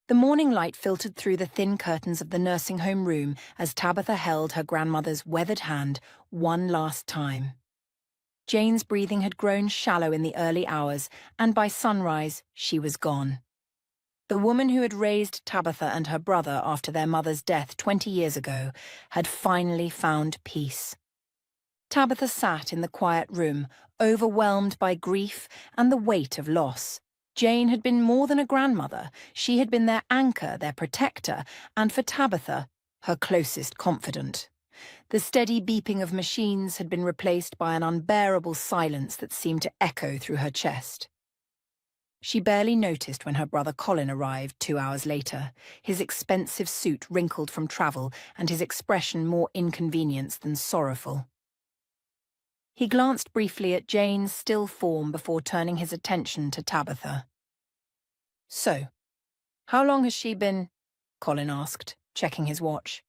The morning light filtered through the thin curtains of the nursing home room as Tabitha held her grandmother's weathered hand one last time. Jane's breathing had grown shallow in the early hours, and by sunrise, she was gone. The woman who had raised Tabitha and her brother after their mother's death 20 years ago had finally found peace. Tabitha sat in the quiet room, overwhelmed by grief and the weight of loss. Jane had been more than a grandmother. She had been their anchor, their protector, and for Tabitha, her closest confidant. The steady beeping of machines had been replaced by an unbearable silence that seemed to echo through her chest. She barely noticed when her brother Colin arrived 2 hours later, his expensive suit wrinkled from travel and his expression more inconvenienced than sorrowful. He glanced briefly at Jane's still form before turning his attention to Tabitha. "So, how long has she been?" Colin asked, checking his watch.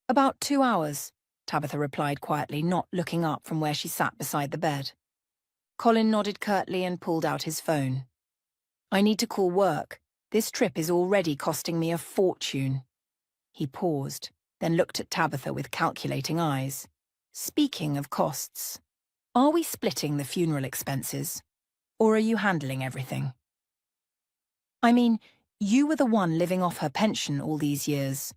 "About 2 hours," Tabitha replied quietly, not looking up from where she sat beside the bed. Colin nodded curtly and pulled out his phone. "I need to call work. This trip is already costing me a fortune." He paused, then looked at Tabitha with calculating eyes. "Speaking of costs, are we splitting the funeral expenses? Or are you handling everything? I mean, you were the one living off her pension all these years."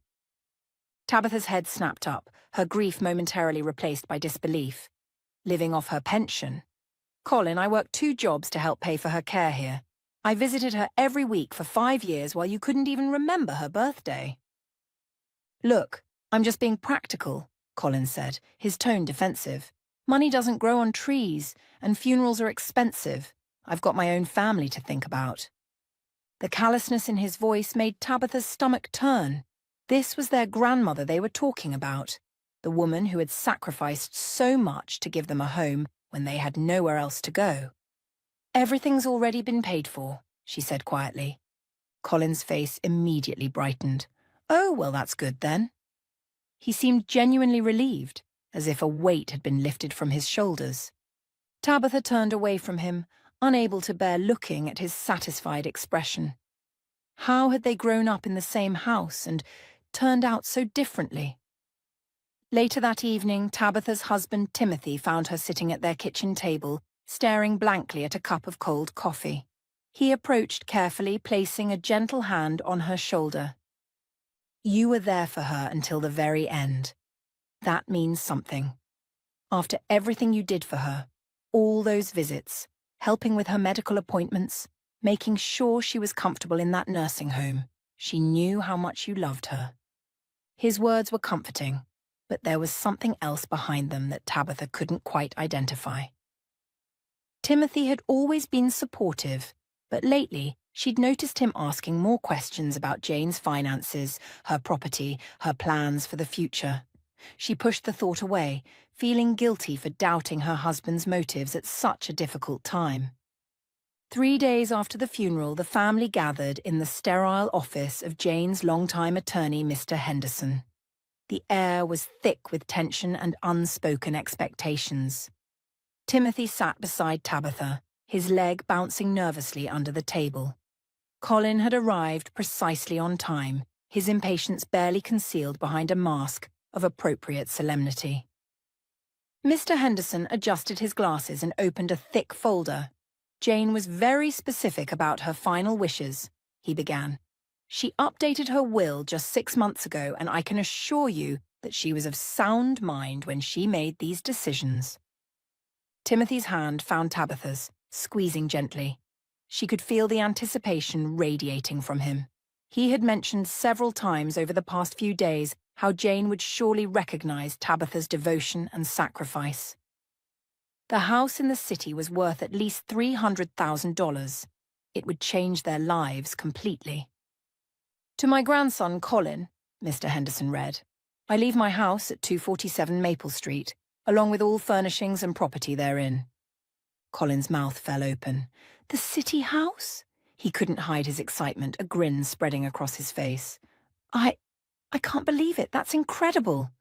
Tabitha's head snapped up, her grief momentarily replaced by disbelief. "Living off her pension? Colin, I worked 2 jobs to help pay for her care here. I visited her every week for 5 years while you couldn't even remember her birthday." "Look, I'm just being practical," Colin said, his tone defensive. "Money doesn't grow on trees, and funerals are expensive. I've got my own family to think about." The callousness in his voice made Tabitha's stomach turn. This was their grandmother they were talking about, the woman who had sacrificed so much to give them a home when they had nowhere else to go. "Everything's already been paid for," she said quietly. Colin's face immediately brightened. "Oh, well, that's good then." He seemed genuinely relieved, as if a weight had been lifted from his shoulders. Tabitha turned away from him, unable to bear looking at his satisfied expression. How had they grown up in the same house and turned out so differently? Later that evening, Tabitha's husband Timothy found her sitting at their kitchen table, staring blankly at a cup of cold coffee. He approached carefully, placing a gentle hand on her shoulder. "You were there for her until the very end. That means something. After everything you did for her, all those visits, helping with her medical appointments, making sure she was comfortable in that nursing home, she knew how much you loved her." His words were comforting, but there was something else behind them that Tabitha couldn't quite identify. Timothy had always been supportive, but lately she'd noticed him asking more questions about Jane's finances, her property, her plans for the future. She pushed the thought away, feeling guilty for doubting her husband's motives at such a difficult time. 3 days after the funeral, the family gathered in the sterile office of Jane's longtime attorney, Mr. Henderson. The air was thick with tension and unspoken expectations. Timothy sat beside Tabitha, his leg bouncing nervously under the table. Colin had arrived precisely on time, his impatience barely concealed behind a mask of appropriate solemnity. Mr. Henderson adjusted his glasses and opened a thick folder. "Jane was very specific about her final wishes," he began. "She updated her will just 6 months ago, and I can assure you that she was of sound mind when she made these decisions." Timothy's hand found Tabitha's, squeezing gently. She could feel the anticipation radiating from him. He had mentioned several times over the past few days how Jane would surely recognize Tabitha's devotion and sacrifice. The house in the city was worth at least $300,000. It would change their lives completely. "To my grandson, Colin," Mr. Henderson read, "I leave my house at 247 Maple Street, along with all furnishings and property therein." Colin's mouth fell open. "The city house?" He couldn't hide his excitement, a grin spreading across his face. I can't believe it. That's incredible."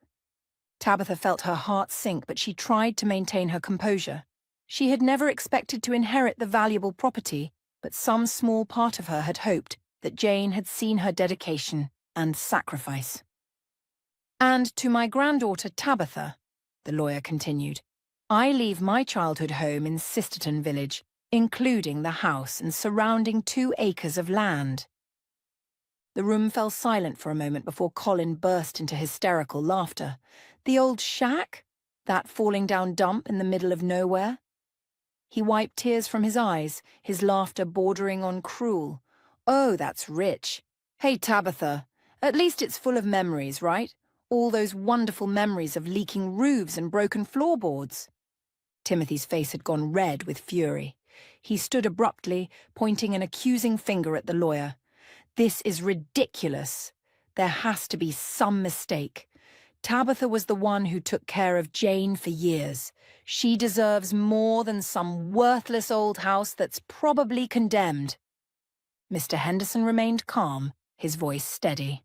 Tabitha felt her heart sink, but she tried to maintain her composure. She had never expected to inherit the valuable property, but some small part of her had hoped that Jane had seen her dedication and sacrifice. "And to my granddaughter Tabitha," the lawyer continued, "I leave my childhood home in Sisterton Village, including the house and surrounding 2 acres of land." The room fell silent for a moment before Colin burst into hysterical laughter. The old shack? That falling down dump in the middle of nowhere? He wiped tears from his eyes, his laughter bordering on cruel. "Oh, that's rich. Hey, Tabitha, at least it's full of memories, right? All those wonderful memories of leaking roofs and broken floorboards." Timothy's face had gone red with fury. He stood abruptly, pointing an accusing finger at the lawyer. "This is ridiculous. There has to be some mistake. Tabitha was the one who took care of Jane for years. She deserves more than some worthless old house that's probably condemned." Mr. Henderson remained calm, his voice steady.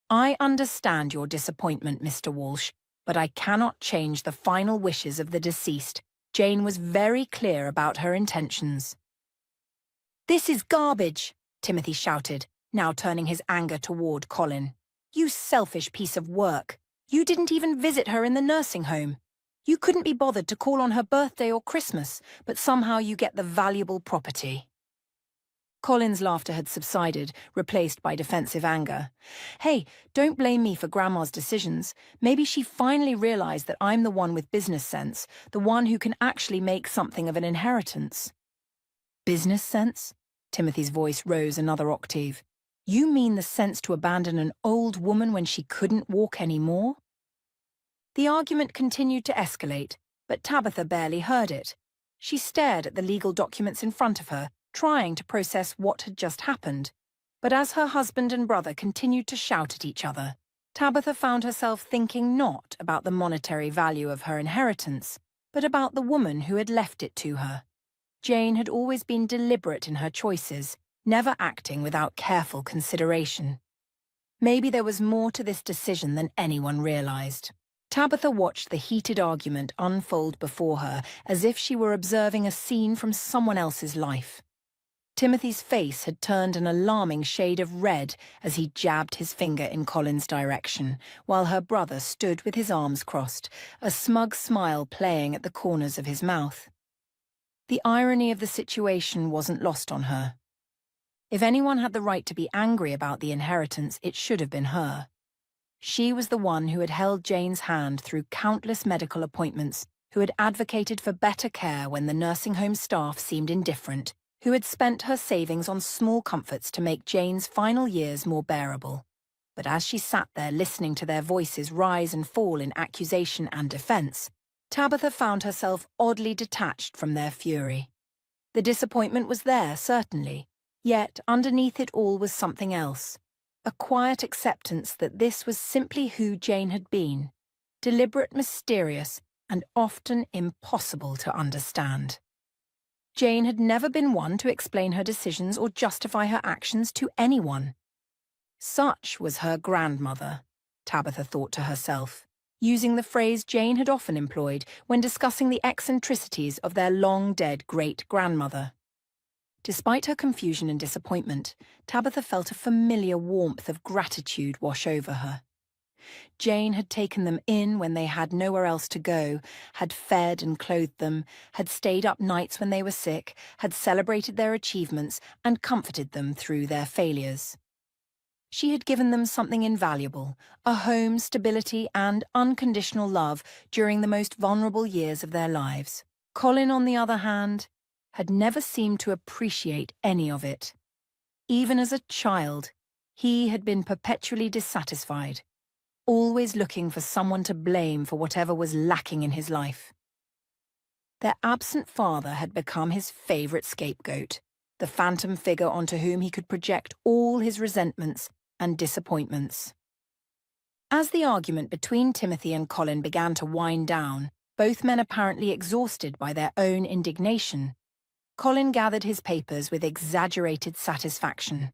"I understand your disappointment, Mr. Walsh, but I cannot change the final wishes of the deceased. Jane was very clear about her intentions." "This is garbage," Timothy shouted, now turning his anger toward Colin. "You selfish piece of work. You didn't even visit her in the nursing home. You couldn't be bothered to call on her birthday or Christmas, but somehow you get the valuable property." Colin's laughter had subsided, replaced by defensive anger. "Hey, don't blame me for Grandma's decisions. Maybe she finally realized that I'm the one with business sense, the one who can actually make something of an inheritance." "Business sense?" Timothy's voice rose another octave. "You mean the sense to abandon an old woman when she couldn't walk anymore?" The argument continued to escalate, but Tabitha barely heard it. She stared at the legal documents in front of her, trying to process what had just happened. But as her husband and brother continued to shout at each other, Tabitha found herself thinking not about the monetary value of her inheritance, but about the woman who had left it to her. Jane had always been deliberate in her choices, never acting without careful consideration. Maybe there was more to this decision than anyone realized. Tabitha watched the heated argument unfold before her as if she were observing a scene from someone else's life. Timothy's face had turned an alarming shade of red as he jabbed his finger in Colin's direction, while her brother stood with his arms crossed, a smug smile playing at the corners of his mouth. The irony of the situation wasn't lost on her. If anyone had the right to be angry about the inheritance, it should have been her. She was the one who had held Jane's hand through countless medical appointments, who had advocated for better care when the nursing home staff seemed indifferent, who had spent her savings on small comforts to make Jane's final years more bearable. But as she sat there listening to their voices rise and fall in accusation and defense, Tabitha found herself oddly detached from their fury. The disappointment was there, certainly, yet underneath it all was something else. A quiet acceptance that this was simply who Jane had been, deliberate, mysterious, and often impossible to understand. Jane had never been one to explain her decisions or justify her actions to anyone. Such was her grandmother, Tabitha thought to herself, using the phrase Jane had often employed when discussing the eccentricities of their long-dead great-grandmother. Despite her confusion and disappointment, Tabitha felt a familiar warmth of gratitude wash over her. Jane had taken them in when they had nowhere else to go, had fed and clothed them, had stayed up nights when they were sick, had celebrated their achievements and comforted them through their failures. She had given them something invaluable, a home, stability, and unconditional love during the most vulnerable years of their lives. Colin, on the other hand, had never seemed to appreciate any of it. Even as a child, he had been perpetually dissatisfied, always looking for someone to blame for whatever was lacking in his life. Their absent father had become his favourite scapegoat, the phantom figure onto whom he could project all his resentments and disappointments. As the argument between Timothy and Colin began to wind down, both men apparently exhausted by their own indignation, Colin gathered his papers with exaggerated satisfaction.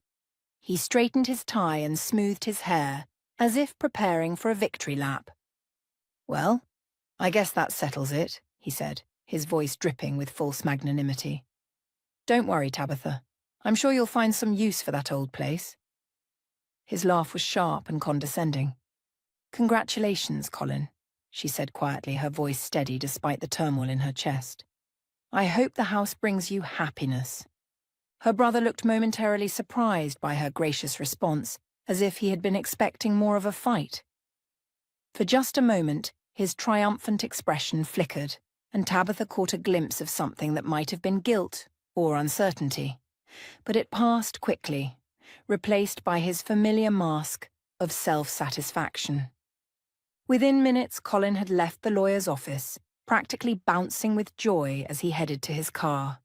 He straightened his tie and smoothed his hair, as if preparing for a victory lap. "Well, I guess that settles it," he said, his voice dripping with false magnanimity. "Don't worry, Tabitha. I'm sure you'll find some use for that old place. His laugh was sharp and condescending. Congratulations, Colin, she said quietly, her voice steady despite the turmoil in her chest. I hope the house brings you happiness. Her brother looked momentarily surprised by her gracious response, as if he had been expecting more of a fight. For just a moment, his triumphant expression flickered, and Tabitha caught a glimpse of something that might have been guilt or uncertainty. But it passed quickly, replaced by his familiar mask of self-satisfaction. Within minutes, Colin had left the lawyer's office, practically bouncing with joy as he headed to his car.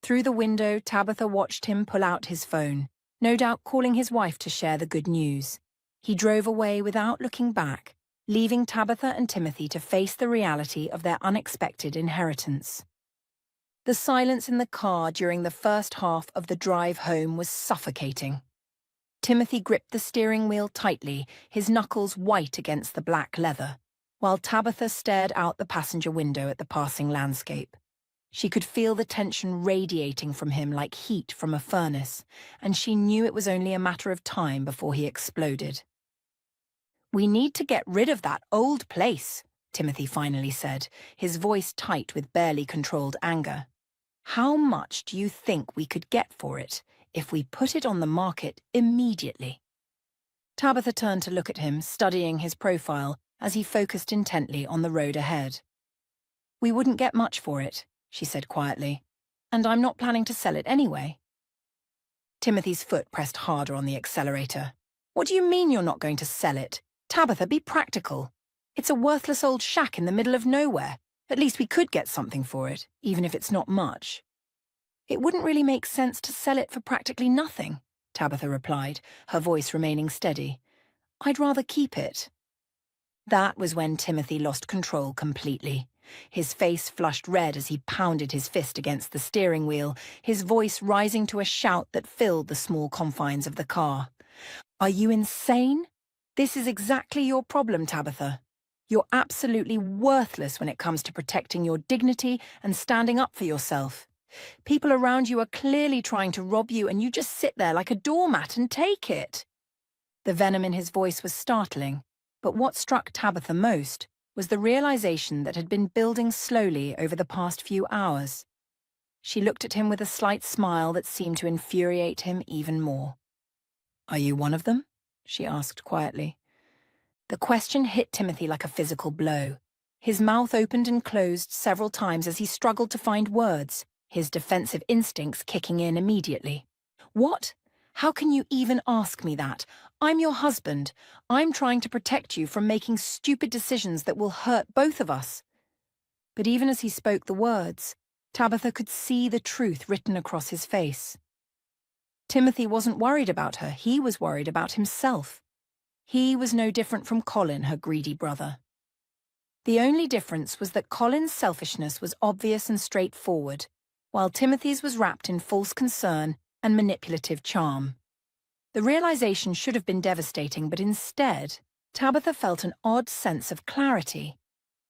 Through the window, Tabitha watched him pull out his phone, no doubt calling his wife to share the good news. He drove away without looking back, leaving Tabitha and Timothy to face the reality of their unexpected inheritance. The silence in the car during the first half of the drive home was suffocating. Timothy gripped the steering wheel tightly, his knuckles white against the black leather, while Tabitha stared out the passenger window at the passing landscape. She could feel the tension radiating from him like heat from a furnace, and she knew it was only a matter of time before he exploded. We need to get rid of that old place, Timothy finally said, his voice tight with barely controlled anger. How much do you think we could get for it if we put it on the market immediately? Tabitha turned to look at him, studying his profile as he focused intently on the road ahead. We wouldn't get much for it, she said quietly, and I'm not planning to sell it anyway. Timothy's foot pressed harder on the accelerator. What do you mean you're not going to sell it? Tabitha, be practical. It's a worthless old shack in the middle of nowhere. At least we could get something for it, even if it's not much. It wouldn't really make sense to sell it for practically nothing, Tabitha replied, her voice remaining steady. I'd rather keep it. That was when Timothy lost control completely. His face flushed red as he pounded his fist against the steering wheel, his voice rising to a shout that filled the small confines of the car. Are you insane? This is exactly your problem, Tabitha. You're absolutely worthless when it comes to protecting your dignity and standing up for yourself. People around you are clearly trying to rob you, and you just sit there like a doormat and take it. The venom in his voice was startling, but what struck Tabitha most was the realization that had been building slowly over the past few hours. She looked at him with a slight smile that seemed to infuriate him even more. Are you one of them? She asked quietly. The question hit Timothy like a physical blow. His mouth opened and closed several times as he struggled to find words, his defensive instincts kicking in immediately. What? How can you even ask me that? I'm your husband. I'm trying to protect you from making stupid decisions that will hurt both of us. But even as he spoke the words, Tabitha could see the truth written across his face. Timothy wasn't worried about her. He was worried about himself. He was no different from Colin, her greedy brother. The only difference was that Colin's selfishness was obvious and straightforward, while Timothy's was wrapped in false concern and manipulative charm. The realization should have been devastating, but instead, Tabitha felt an odd sense of clarity.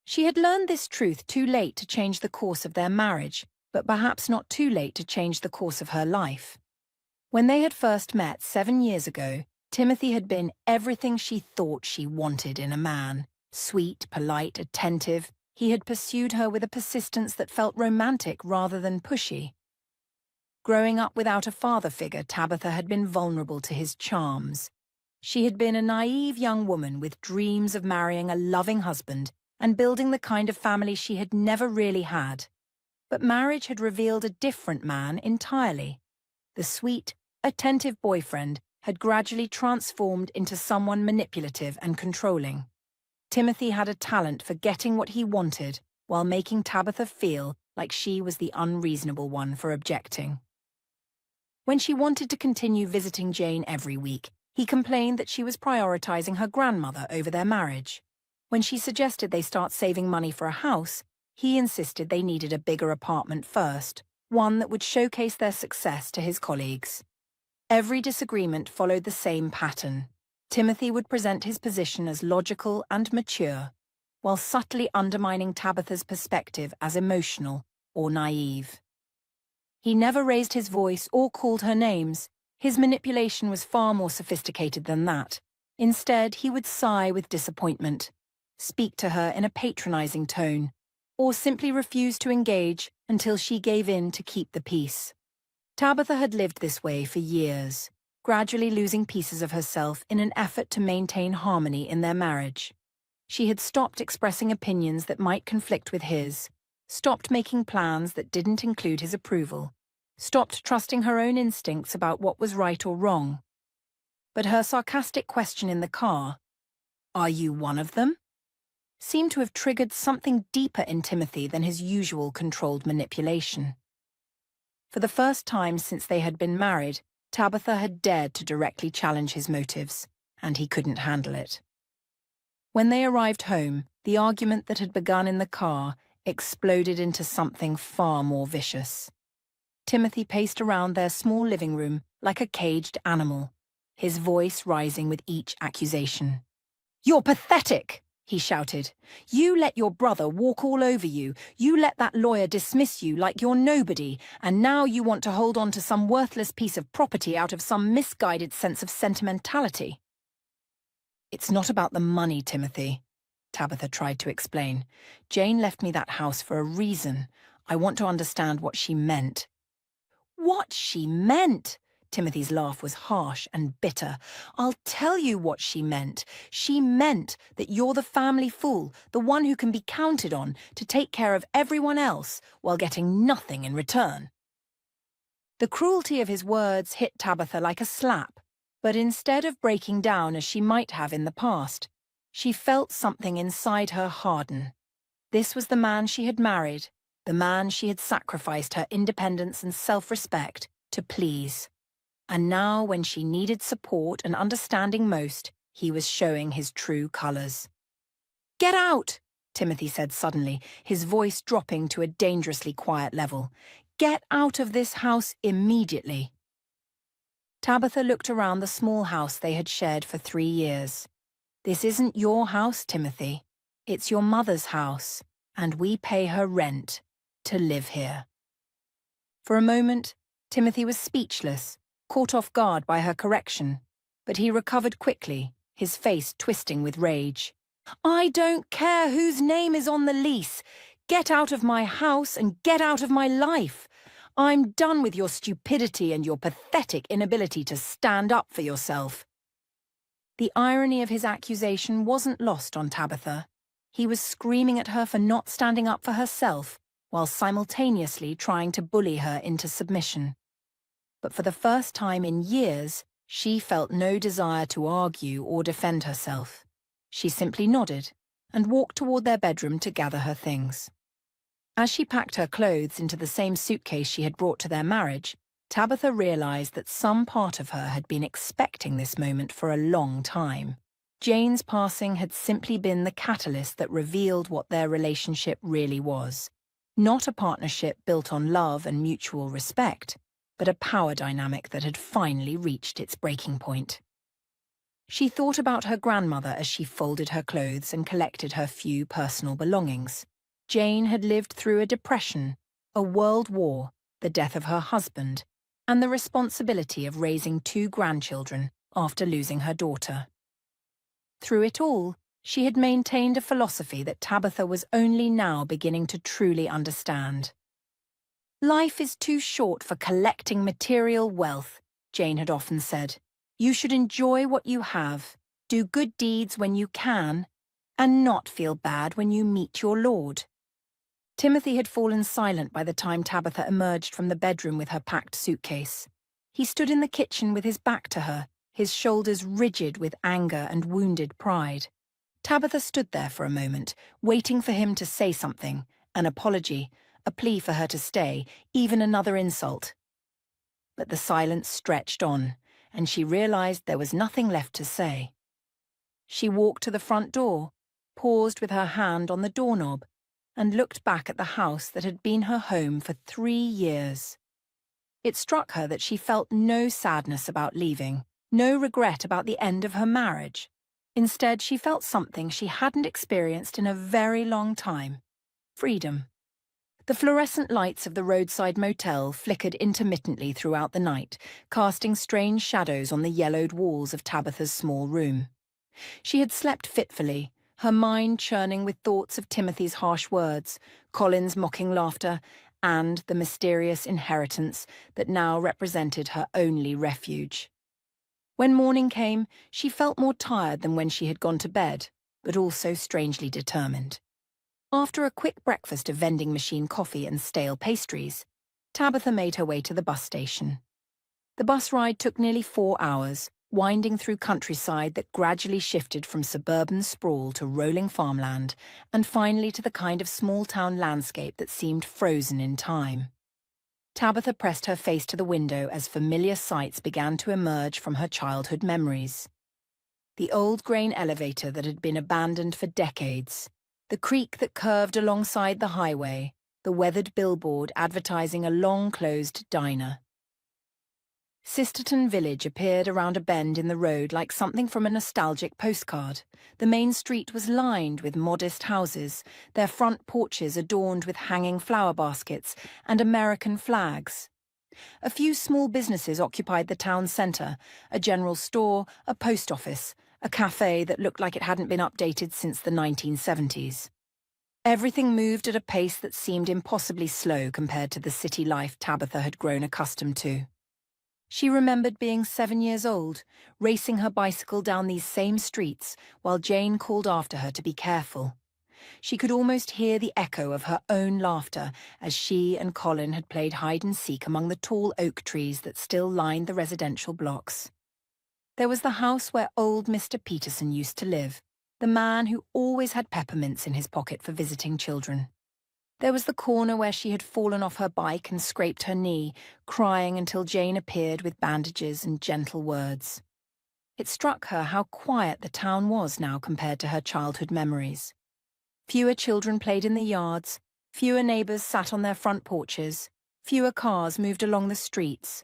She had learned this truth too late to change the course of their marriage, but perhaps not too late to change the course of her life. When they had first met 7 years ago, Timothy had been everything she thought she wanted in a man. Sweet, polite, attentive, he had pursued her with a persistence that felt romantic rather than pushy. Growing up without a father figure, Tabitha had been vulnerable to his charms. She had been a naive young woman with dreams of marrying a loving husband and building the kind of family she had never really had. But marriage had revealed a different man entirely. The sweet, attentive boyfriend had gradually transformed into someone manipulative and controlling. Timothy had a talent for getting what he wanted while making Tabitha feel like she was the unreasonable one for objecting. When she wanted to continue visiting Jane every week, he complained that she was prioritizing her grandmother over their marriage. When she suggested they start saving money for a house, he insisted they needed a bigger apartment first, one that would showcase their success to his colleagues. Every disagreement followed the same pattern. Timothy would present his position as logical and mature, while subtly undermining Tabitha's perspective as emotional or naive. He never raised his voice or called her names. His manipulation was far more sophisticated than that. Instead, he would sigh with disappointment, speak to her in a patronizing tone, or simply refuse to engage until she gave in to keep the peace. Tabitha had lived this way for years, gradually losing pieces of herself in an effort to maintain harmony in their marriage. She had stopped expressing opinions that might conflict with his, stopped making plans that didn't include his approval, stopped trusting her own instincts about what was right or wrong. But her sarcastic question in the car, "Are you one of them?" seemed to have triggered something deeper in Timothy than his usual controlled manipulation. For the first time since they had been married, Tabitha had dared to directly challenge his motives, and he couldn't handle it. When they arrived home, the argument that had begun in the car exploded into something far more vicious. Timothy paced around their small living room like a caged animal, his voice rising with each accusation. "You're pathetic!" he shouted. "You let your brother walk all over you, you let that lawyer dismiss you like you're nobody, and now you want to hold on to some worthless piece of property out of some misguided sense of sentimentality." "It's not about the money, Timothy," Tabitha tried to explain. "Jane left me that house for a reason. I want to understand what she meant." "What she meant?" Timothy's laugh was harsh and bitter. "I'll tell you what she meant. She meant that you're the family fool, the one who can be counted on to take care of everyone else while getting nothing in return." The cruelty of his words hit Tabitha like a slap, but instead of breaking down as she might have in the past, she felt something inside her harden. This was the man she had married, the man she had sacrificed her independence and self-respect to please. And now, when she needed support and understanding most, he was showing his true colours. "Get out!" Timothy said suddenly, his voice dropping to a dangerously quiet level. "Get out of this house immediately." Tabitha looked around the small house they had shared for 3 years. "This isn't your house, Timothy. It's your mother's house, and we pay her rent to live here." For a moment, Timothy was speechless, caught off guard by her correction, but he recovered quickly, his face twisting with rage. "I don't care whose name is on the lease. Get out of my house and get out of my life. I'm done with your stupidity and your pathetic inability to stand up for yourself." The irony of his accusation wasn't lost on Tabitha. He was screaming at her for not standing up for herself, while simultaneously trying to bully her into submission. But for the first time in years, she felt no desire to argue or defend herself. She simply nodded and walked toward their bedroom to gather her things. As she packed her clothes into the same suitcase she had brought to their marriage, Tabitha realized that some part of her had been expecting this moment for a long time. Jane's passing had simply been the catalyst that revealed what their relationship really was. Not a partnership built on love and mutual respect, but a power dynamic that had finally reached its breaking point. She thought about her grandmother as she folded her clothes and collected her few personal belongings. Jane had lived through a depression, a world war, the death of her husband, and the responsibility of raising 2 grandchildren after losing her daughter. Through it all, she had maintained a philosophy that Tabitha was only now beginning to truly understand. "Life is too short for collecting material wealth," Jane had often said. "You should enjoy what you have, do good deeds when you can, and not feel bad when you meet your Lord." Timothy had fallen silent by the time Tabitha emerged from the bedroom with her packed suitcase. He stood in the kitchen with his back to her, his shoulders rigid with anger and wounded pride. Tabitha stood there for a moment, waiting for him to say something, an apology, a plea for her to stay, even another insult. But the silence stretched on, and she realized there was nothing left to say. She walked to the front door, paused with her hand on the doorknob, and looked back at the house that had been her home for 3 years. It struck her that she felt no sadness about leaving, no regret about the end of her marriage. Instead, she felt something she hadn't experienced in a very long time: freedom. The fluorescent lights of the roadside motel flickered intermittently throughout the night, casting strange shadows on the yellowed walls of Tabitha's small room. She had slept fitfully, her mind churning with thoughts of Timothy's harsh words, Colin's mocking laughter, and the mysterious inheritance that now represented her only refuge. When morning came, she felt more tired than when she had gone to bed, but also strangely determined. After a quick breakfast of vending machine coffee and stale pastries, Tabitha made her way to the bus station. The bus ride took nearly 4 hours, winding through countryside that gradually shifted from suburban sprawl to rolling farmland, and finally to the kind of small-town landscape that seemed frozen in time. Tabitha pressed her face to the window as familiar sights began to emerge from her childhood memories. The old grain elevator that had been abandoned for decades, the creek that curved alongside the highway, the weathered billboard advertising a long-closed diner. Sisterton Village appeared around a bend in the road like something from a nostalgic postcard. The main street was lined with modest houses, their front porches adorned with hanging flower baskets and American flags. A few small businesses occupied the town centre, a general store, a post office, a cafe that looked like it hadn't been updated since the 1970s. Everything moved at a pace that seemed impossibly slow compared to the city life Tabitha had grown accustomed to. She remembered being 7 years old, racing her bicycle down these same streets while Jane called after her to be careful. She could almost hear the echo of her own laughter as she and Colin had played hide-and-seek among the tall oak trees that still lined the residential blocks. There was the house where old Mr. Peterson used to live, the man who always had peppermints in his pocket for visiting children. There was the corner where she had fallen off her bike and scraped her knee, crying until Jane appeared with bandages and gentle words. It struck her how quiet the town was now compared to her childhood memories. Fewer children played in the yards, fewer neighbours sat on their front porches, fewer cars moved along the streets.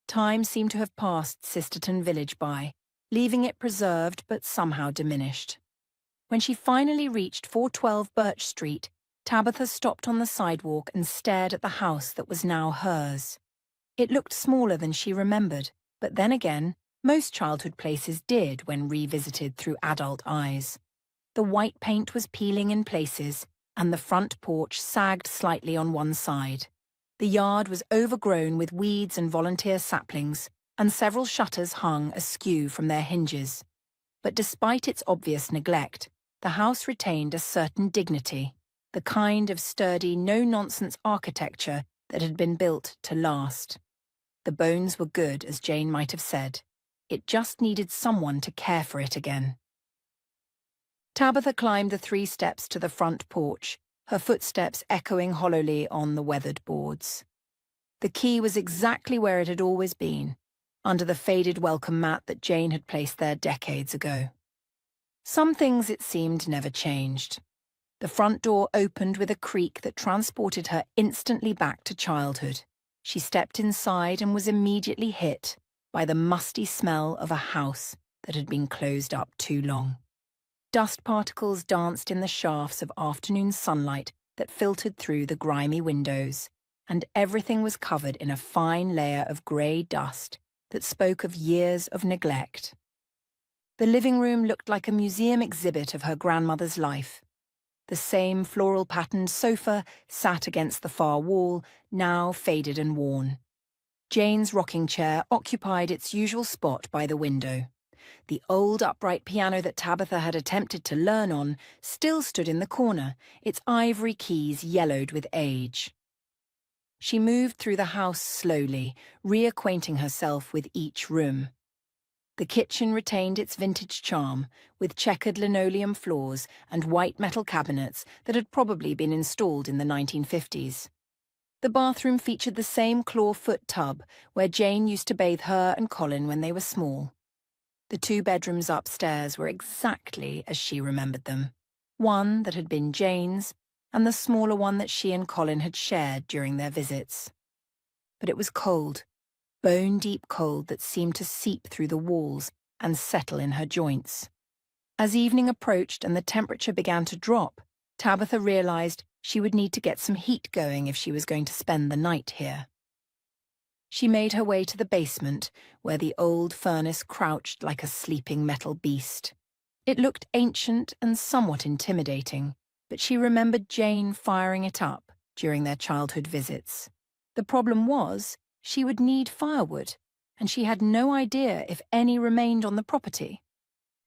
Time seemed to have passed Sisterton Village by, leaving it preserved but somehow diminished. When she finally reached 412 Birch Street, Tabitha stopped on the sidewalk and stared at the house that was now hers. It looked smaller than she remembered, but then again, most childhood places did when revisited through adult eyes. The white paint was peeling in places, and the front porch sagged slightly on one side. The yard was overgrown with weeds and volunteer saplings, and several shutters hung askew from their hinges. But despite its obvious neglect, the house retained a certain dignity, the kind of sturdy, no-nonsense architecture that had been built to last. The bones were good, as Jane might have said. It just needed someone to care for it again. Tabitha climbed the 3 steps to the front porch, her footsteps echoing hollowly on the weathered boards. The key was exactly where it had always been, under the faded welcome mat that Jane had placed there decades ago. Some things, it seemed, never changed. The front door opened with a creak that transported her instantly back to childhood. She stepped inside and was immediately hit by the musty smell of a house that had been closed up too long. Dust particles danced in the shafts of afternoon sunlight that filtered through the grimy windows, and everything was covered in a fine layer of grey dust that spoke of years of neglect. The living room looked like a museum exhibit of her grandmother's life. The same floral-patterned sofa sat against the far wall, now faded and worn. Jane's rocking chair occupied its usual spot by the window. The old upright piano that Tabitha had attempted to learn on still stood in the corner, its ivory keys yellowed with age. She moved through the house slowly, reacquainting herself with each room. The kitchen retained its vintage charm, with checkered linoleum floors and white metal cabinets that had probably been installed in the 1950s. The bathroom featured the same clawfoot tub where Jane used to bathe her and Colin when they were small. The 2 bedrooms upstairs were exactly as she remembered them, one that had been Jane's and the smaller one that she and Colin had shared during their visits. But it was cold, bone-deep cold that seemed to seep through the walls and settle in her joints. As evening approached and the temperature began to drop, Tabitha realized She would need to get some heat going if she was going to spend the night here. She made her way to the basement, where the old furnace crouched like a sleeping metal beast. It looked ancient and somewhat intimidating, but she remembered Jane firing it up during their childhood visits. The problem was, she would need firewood, and she had no idea if any remained on the property.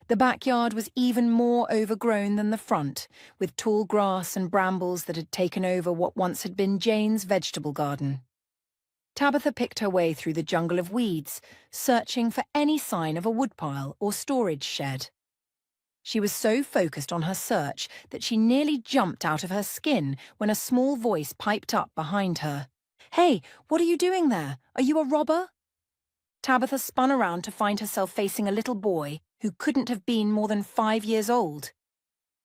The backyard was even more overgrown than the front, with tall grass and brambles that had taken over what once had been Jane's vegetable garden. Tabitha picked her way through the jungle of weeds, searching for any sign of a woodpile or storage shed. She was so focused on her search that she nearly jumped out of her skin when a small voice piped up behind her. "Hey, what are you doing there? Are you a robber?" Tabitha spun around to find herself facing a little boy who couldn't have been more than 5 years old.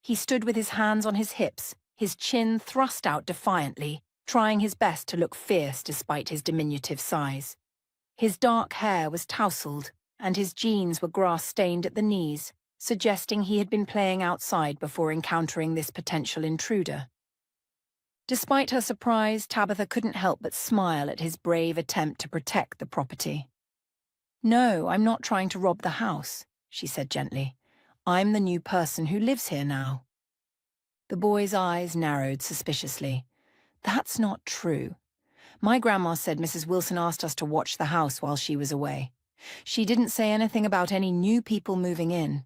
He stood with his hands on his hips, his chin thrust out defiantly, trying his best to look fierce despite his diminutive size. His dark hair was tousled, and his jeans were grass-stained at the knees, suggesting he had been playing outside before encountering this potential intruder. Despite her surprise, Tabitha couldn't help but smile at his brave attempt to protect the property. "No, I'm not trying to rob the house," she said gently. "I'm the new person who lives here now." The boy's eyes narrowed suspiciously. "That's not true. My grandma said Mrs. Wilson asked us to watch the house while she was away. She didn't say anything about any new people moving in."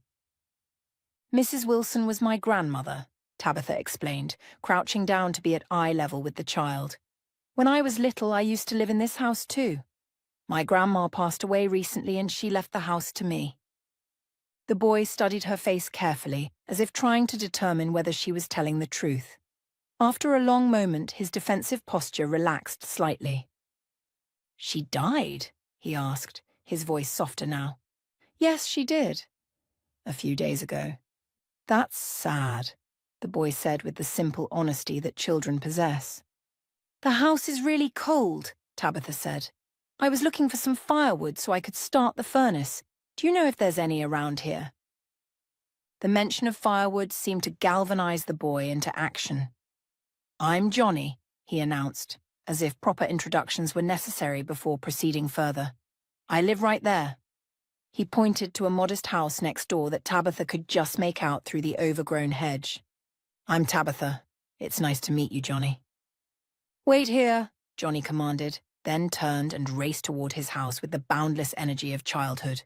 "Mrs. Wilson was my grandmother," Tabitha explained, crouching down to be at eye level with the child. "When I was little, I used to live in this house too. My grandma passed away recently and she left the house to me." The boy studied her face carefully, as if trying to determine whether she was telling the truth. After a long moment, his defensive posture relaxed slightly. "She died?" he asked, his voice softer now. "Yes, she did. A few days ago." "That's sad," the boy said with the simple honesty that children possess. "The house is really cold," Tabitha said. "I was looking for some firewood so I could start the furnace. Do you know if there's any around here?" The mention of firewood seemed to galvanize the boy into action. "I'm Johnny," he announced, as if proper introductions were necessary before proceeding further. "I live right there." He pointed to a modest house next door that Tabitha could just make out through the overgrown hedge. "I'm Tabitha. It's nice to meet you, Johnny." "Wait here," Johnny commanded, then turned and raced toward his house with the boundless energy of childhood.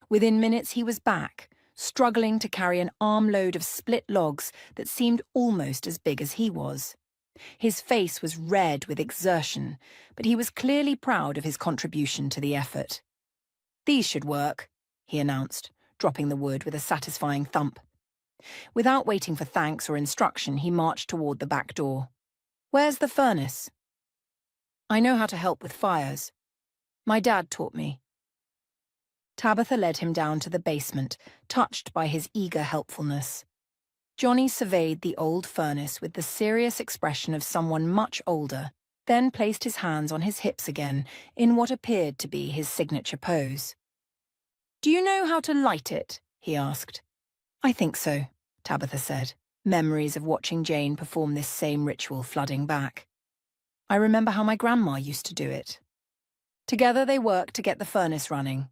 Within minutes he was back, struggling to carry an armload of split logs that seemed almost as big as he was. His face was red with exertion, but he was clearly proud of his contribution to the effort. "These should work," he announced, dropping the wood with a satisfying thump. Without waiting for thanks or instruction, he marched toward the back door. "Where's the furnace?" "I know how to help with fires. My dad taught me." Tabitha led him down to the basement, touched by his eager helpfulness. Johnny surveyed the old furnace with the serious expression of someone much older, then placed his hands on his hips again in what appeared to be his signature pose. "Do you know how to light it?" he asked. "I think so," Tabitha said, memories of watching Jane perform this same ritual flooding back. "I remember how my grandma used to do it." Together they worked to get the furnace running.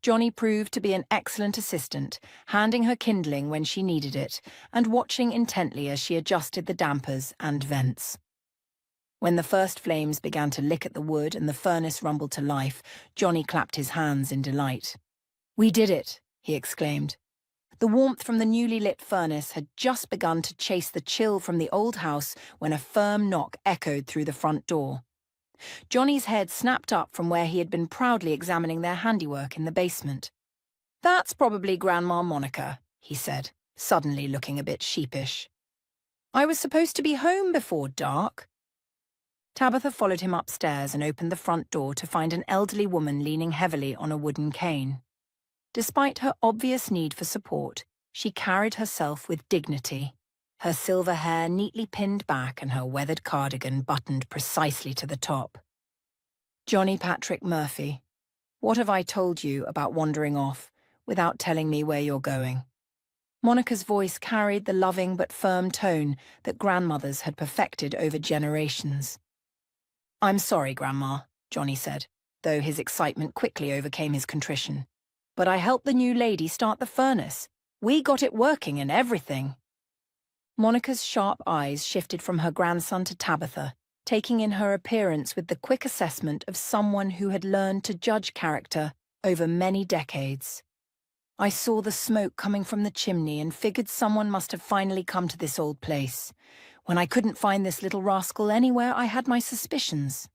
Johnny proved to be an excellent assistant, handing her kindling when she needed it, and watching intently as she adjusted the dampers and vents. When the first flames began to lick at the wood and the furnace rumbled to life, Johnny clapped his hands in delight. "We did it," he exclaimed. The warmth from the newly lit furnace had just begun to chase the chill from the old house when a firm knock echoed through the front door. Johnny's head snapped up from where he had been proudly examining their handiwork in the basement. "That's probably Grandma Monica," he said, suddenly looking a bit sheepish. "I was supposed to be home before dark." Tabitha followed him upstairs and opened the front door to find an elderly woman leaning heavily on a wooden cane. Despite her obvious need for support, she carried herself with dignity, her silver hair neatly pinned back and her weathered cardigan buttoned precisely to the top. "Johnny Patrick Murphy, what have I told you about wandering off without telling me where you're going?" Monica's voice carried the loving but firm tone that grandmothers had perfected over generations. "I'm sorry, Grandma," Johnny said, though his excitement quickly overcame his contrition. "But I helped the new lady start the furnace. We got it working and everything." Monica's sharp eyes shifted from her grandson to Tabitha, taking in her appearance with the quick assessment of someone who had learned to judge character over many decades. "I saw the smoke coming from the chimney and figured someone must have finally come to this old place. When I couldn't find this little rascal anywhere, I had my suspicions."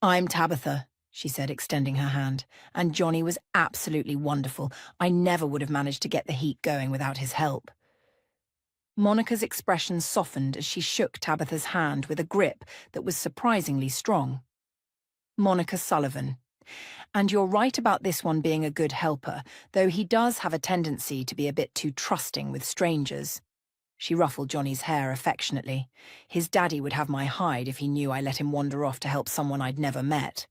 "I'm Tabitha," she said, extending her hand, "and Johnny was absolutely wonderful. I never would have managed to get the heat going without his help." Monica's expression softened as she shook Tabitha's hand with a grip that was surprisingly strong. "Monica Sullivan. And you're right about this one being a good helper, though he does have a tendency to be a bit too trusting with strangers." She ruffled Johnny's hair affectionately. "His daddy would have my hide if he knew I let him wander off to help someone I'd never met."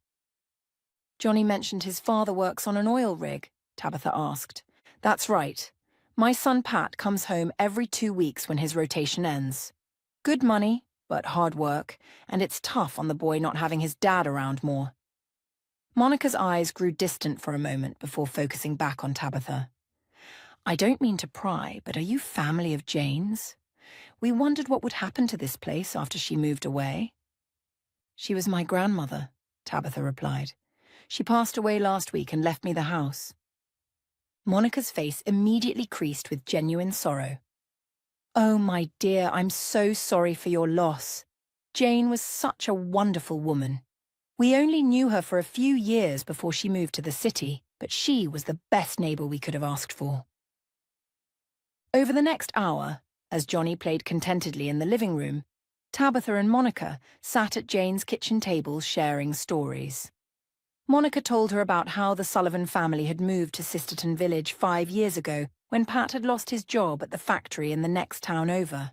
"Johnny mentioned his father works on an oil rig," Tabitha asked. "That's right. My son Pat comes home every 2 weeks when his rotation ends. Good money, but hard work, and it's tough on the boy not having his dad around more." Monica's eyes grew distant for a moment before focusing back on Tabitha. "I don't mean to pry, but are you family of Jane's? We wondered what would happen to this place after she moved away." "She was my grandmother," Tabitha replied. "She passed away last week and left me the house." Monica's face immediately creased with genuine sorrow. "Oh, my dear, I'm so sorry for your loss. Jane was such a wonderful woman. We only knew her for a few years before she moved to the city, but she was the best neighbor we could have asked for." Over the next hour, as Johnny played contentedly in the living room, Tabitha and Monica sat at Jane's kitchen table sharing stories. Monica told her about how the Sullivan family had moved to Sisterton Village 5 years ago when Pat had lost his job at the factory in the next town over.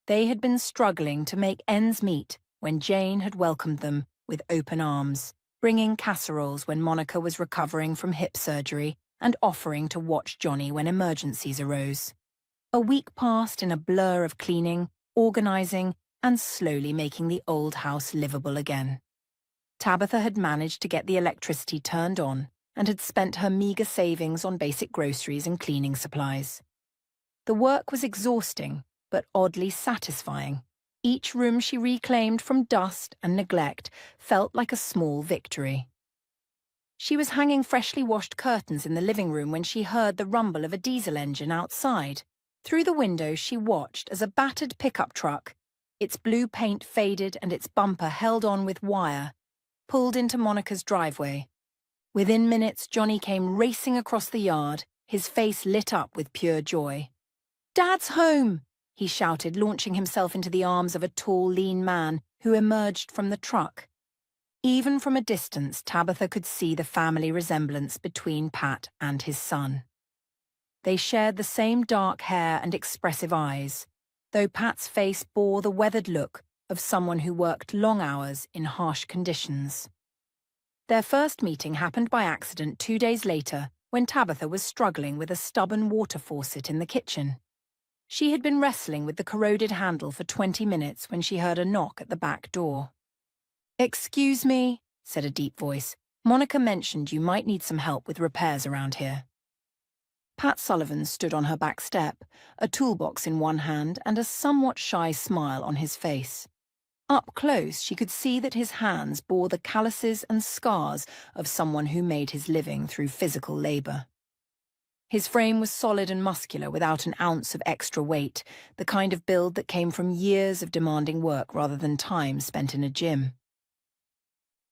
They had been struggling to make ends meet when Jane had welcomed them with open arms, bringing casseroles when Monica was recovering from hip surgery and offering to watch Johnny when emergencies arose. A week passed in a blur of cleaning, organizing, and slowly making the old house livable again. Tabitha had managed to get the electricity turned on and had spent her meager savings on basic groceries and cleaning supplies. The work was exhausting, but oddly satisfying. Each room she reclaimed from dust and neglect felt like a small victory. She was hanging freshly washed curtains in the living room when she heard the rumble of a diesel engine outside. Through the window she watched as a battered pickup truck, its blue paint faded and its bumper held on with wire, pulled into Monica's driveway. Within minutes, Johnny came racing across the yard, his face lit up with pure joy. "Dad's home!" he shouted, launching himself into the arms of a tall, lean man who emerged from the truck. Even from a distance, Tabitha could see the family resemblance between Pat and his son. They shared the same dark hair and expressive eyes, though Pat's face bore the weathered look of someone who worked long hours in harsh conditions. Their first meeting happened by accident 2 days later when Tabitha was struggling with a stubborn water faucet in the kitchen. She had been wrestling with the corroded handle for 20 minutes when she heard a knock at the back door. "Excuse me," said a deep voice. "Monica mentioned you might need some help with repairs around here." Pat Sullivan stood on her back step, a toolbox in one hand and a somewhat shy smile on his face. Up close, she could see that his hands bore the calluses and scars of someone who made his living through physical labor. His frame was solid and muscular without an ounce of extra weight, the kind of build that came from years of demanding work rather than time spent in a gym.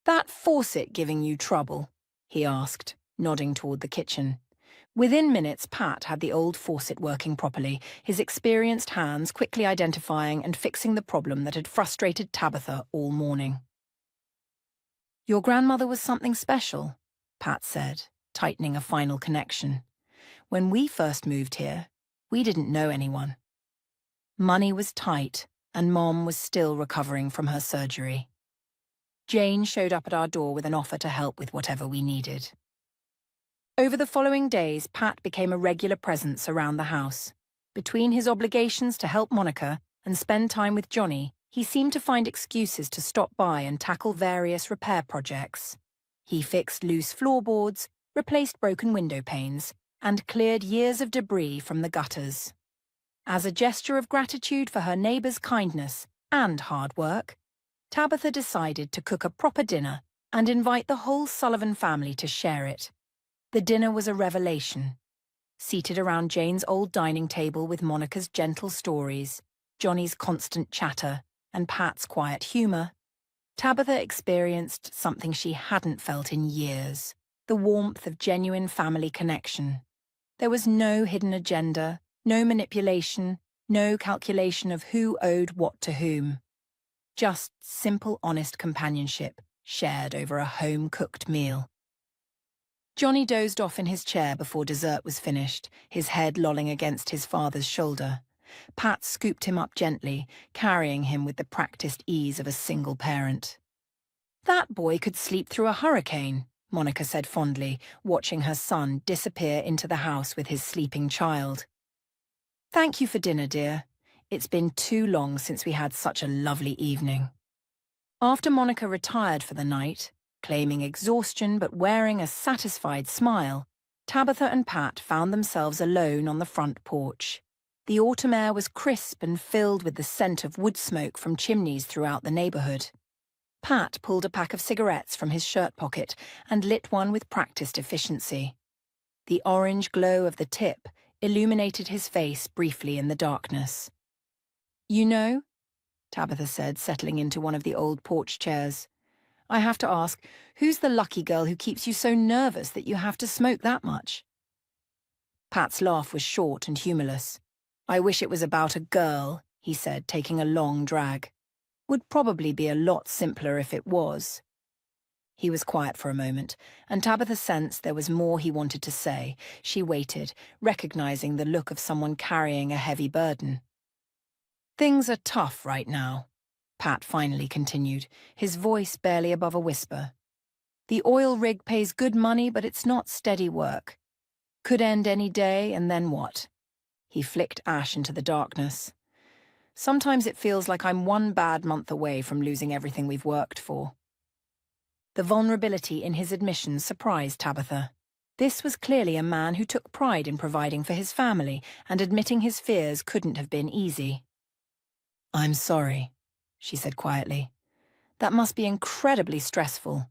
"That faucet giving you trouble?" he asked, nodding toward the kitchen. Within minutes, Pat had the old faucet working properly, his experienced hands quickly identifying and fixing the problem that had frustrated Tabitha all morning. "Your grandmother was something special," Pat said, tightening a final connection. "When we first moved here, we didn't know anyone. Money was tight, and Mom was still recovering from her surgery. Jane showed up at our door with an offer to help with whatever we needed." Over the following days, Pat became a regular presence around the house. Between his obligations to help Monica and spend time with Johnny, he seemed to find excuses to stop by and tackle various repair projects. He fixed loose floorboards, replaced broken window panes, and cleared years of debris from the gutters. As a gesture of gratitude for her neighbour's kindness and hard work, Tabitha decided to cook a proper dinner and invite the whole Sullivan family to share it. The dinner was a revelation. Seated around Jane's old dining table with Monica's gentle stories, Johnny's constant chatter, and Pat's quiet humour, Tabitha experienced something she hadn't felt in years: the warmth of genuine family connection. There was no hidden agenda, no manipulation, no calculation of who owed what to whom. Just simple, honest companionship shared over a home-cooked meal. Johnny dozed off in his chair before dessert was finished, his head lolling against his father's shoulder. Pat scooped him up gently, carrying him with the practiced ease of a single parent. "That boy could sleep through a hurricane," Monica said fondly, watching her son disappear into the house with his sleeping child. "Thank you for dinner, dear. It's been too long since we had such a lovely evening." After Monica retired for the night, claiming exhaustion but wearing a satisfied smile, Tabitha and Pat found themselves alone on the front porch. The autumn air was crisp and filled with the scent of wood smoke from chimneys throughout the neighbourhood. Pat pulled a pack of cigarettes from his shirt pocket and lit one with practiced efficiency. The orange glow of the tip illuminated his face briefly in the darkness. "You know," Tabitha said, settling into one of the old porch chairs, "I have to ask, who's the lucky girl who keeps you so nervous that you have to smoke that much?" Pat's laugh was short and humourless. "I wish it was about a girl," he said, taking a long drag. "Would probably be a lot simpler if it was." He was quiet for a moment, and Tabitha sensed there was more he wanted to say. She waited, recognizing the look of someone carrying a heavy burden. "Things are tough right now," Pat finally continued, his voice barely above a whisper. "The oil rig pays good money, but it's not steady work. Could end any day, and then what?" He flicked ash into the darkness. "Sometimes it feels like I'm one bad month away from losing everything we've worked for." The vulnerability in his admission surprised Tabitha. This was clearly a man who took pride in providing for his family, and admitting his fears couldn't have been easy. "I'm sorry," she said quietly. "That must be incredibly stressful."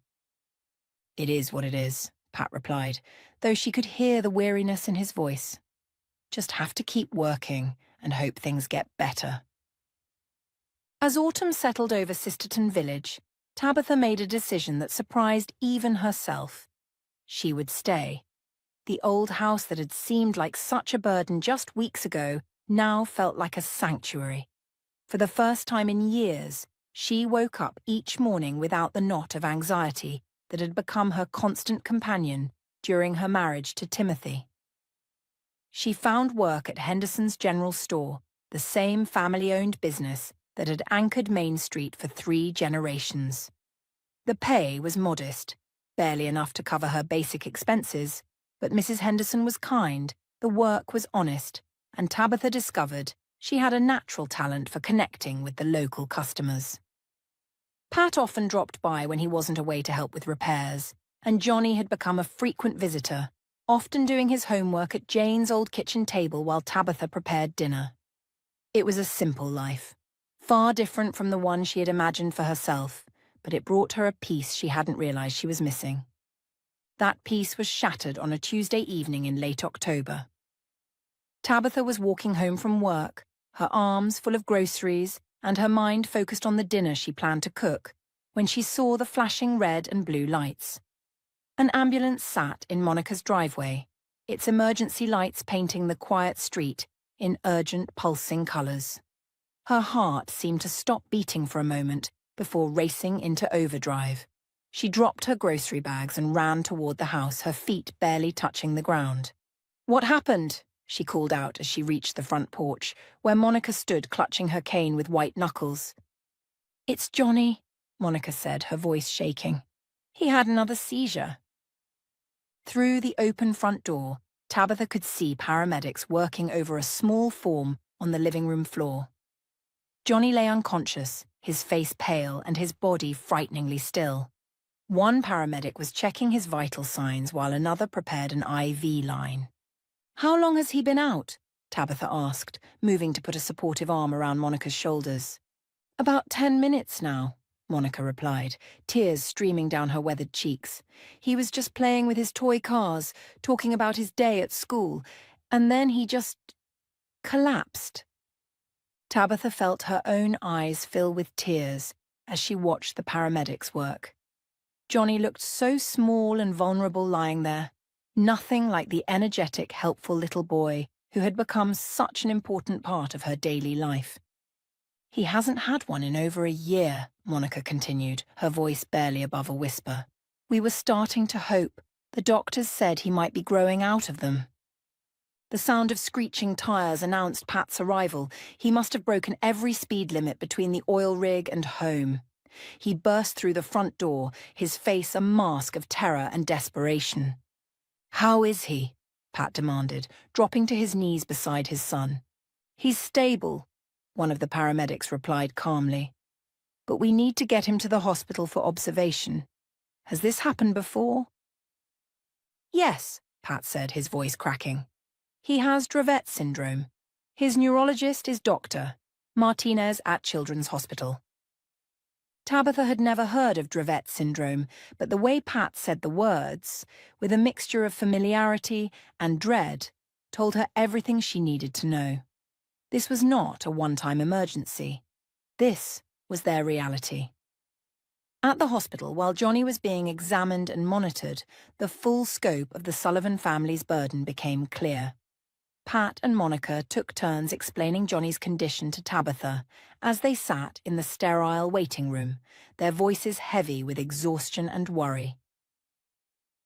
"It is what it is," Pat replied, though she could hear the weariness in his voice. "Just have to keep working and hope things get better." As autumn settled over Sisterton Village, Tabitha made a decision that surprised even herself. She would stay. The old house that had seemed like such a burden just weeks ago now felt like a sanctuary. For the first time in years, she woke up each morning without the knot of anxiety that had become her constant companion during her marriage to Timothy. She found work at Henderson's General Store, the same family-owned business that had anchored Main Street for 3 generations. The pay was modest, barely enough to cover her basic expenses, but Mrs. Henderson was kind, the work was honest, and Tabitha discovered she had a natural talent for connecting with the local customers. Pat often dropped by when he wasn't away to help with repairs, and Johnny had become a frequent visitor, often doing his homework at Jane's old kitchen table while Tabitha prepared dinner. It was a simple life, far different from the one she had imagined for herself, but it brought her a peace she hadn't realized she was missing. That peace was shattered on a Tuesday evening in late October. Tabitha was walking home from work, her arms full of groceries and her mind focused on the dinner she planned to cook, when she saw the flashing red and blue lights. An ambulance sat in Monica's driveway, its emergency lights painting the quiet street in urgent, pulsing colours. Her heart seemed to stop beating for a moment before racing into overdrive. She dropped her grocery bags and ran toward the house, her feet barely touching the ground. "What happened?" she called out as she reached the front porch, where Monica stood clutching her cane with white knuckles. "It's Johnny," Monica said, her voice shaking. "He had another seizure." Through the open front door, Tabitha could see paramedics working over a small form on the living room floor. Johnny lay unconscious, his face pale and his body frighteningly still. One paramedic was checking his vital signs while another prepared an IV line. "How long has he been out?" Tabitha asked, moving to put a supportive arm around Monica's shoulders. "About 10 minutes now," Monica replied, tears streaming down her weathered cheeks. "He was just playing with his toy cars, talking about his day at school, and then he just collapsed." Tabitha felt her own eyes fill with tears as she watched the paramedics work. Johnny looked so small and vulnerable lying there, nothing like the energetic, helpful little boy who had become such an important part of her daily life. "He hasn't had one in over a year," Monica continued, her voice barely above a whisper. "We were starting to hope. The doctors said he might be growing out of them." The sound of screeching tires announced Pat's arrival. He must have broken every speed limit between the oil rig and home. He burst through the front door, his face a mask of terror and desperation. "How is he?" Pat demanded, dropping to his knees beside his son. "He's stable," one of the paramedics replied calmly. "But we need to get him to the hospital for observation. Has this happened before?" "Yes," Pat said, his voice cracking. "He has Dravet syndrome. His neurologist is Dr. Martinez at Children's Hospital." Tabitha had never heard of Dravet syndrome, but the way Pat said the words, with a mixture of familiarity and dread, told her everything she needed to know. This was not a one-time emergency. This was their reality. At the hospital, while Johnny was being examined and monitored, the full scope of the Sullivan family's burden became clear. Pat and Monica took turns explaining Johnny's condition to Tabitha as they sat in the sterile waiting room, their voices heavy with exhaustion and worry.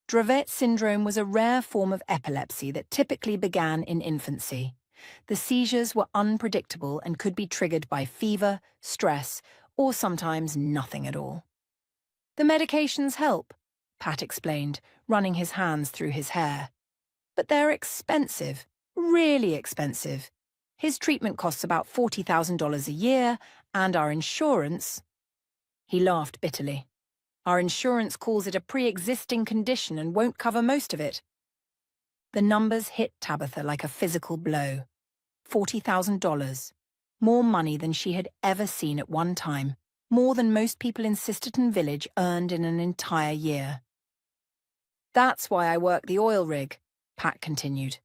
Dravet syndrome was a rare form of epilepsy that typically began in infancy. The seizures were unpredictable and could be triggered by fever, stress, or sometimes nothing at all. "The medications help," Pat explained, running his hands through his hair. "But they're expensive. Really expensive. His treatment costs about $40,000 a year, and our insurance—" He laughed bitterly. "Our insurance calls it a pre-existing condition and won't cover most of it." The numbers hit Tabitha like a physical blow. $40,000. More money than she had ever seen at one time. More than most people in Sisterton Village earned in an entire year. "That's why I work the oil rig," Pat continued.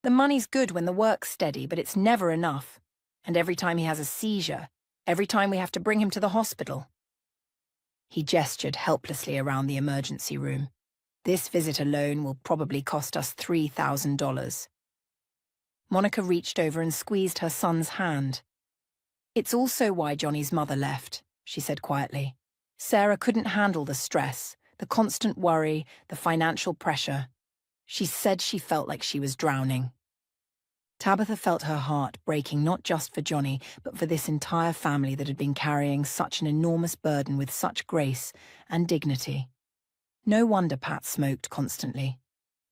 "The money's good when the work's steady, but it's never enough. And every time he has a seizure, every time we have to bring him to the hospital." He gestured helplessly around the emergency room. "This visit alone will probably cost us $3,000. Monica reached over and squeezed her son's hand. "It's also why Johnny's mother left," she said quietly. "Sarah couldn't handle the stress, the constant worry, the financial pressure. She said she felt like she was drowning." Tabitha felt her heart breaking not just for Johnny, but for this entire family that had been carrying such an enormous burden with such grace and dignity. No wonder Pat smoked constantly.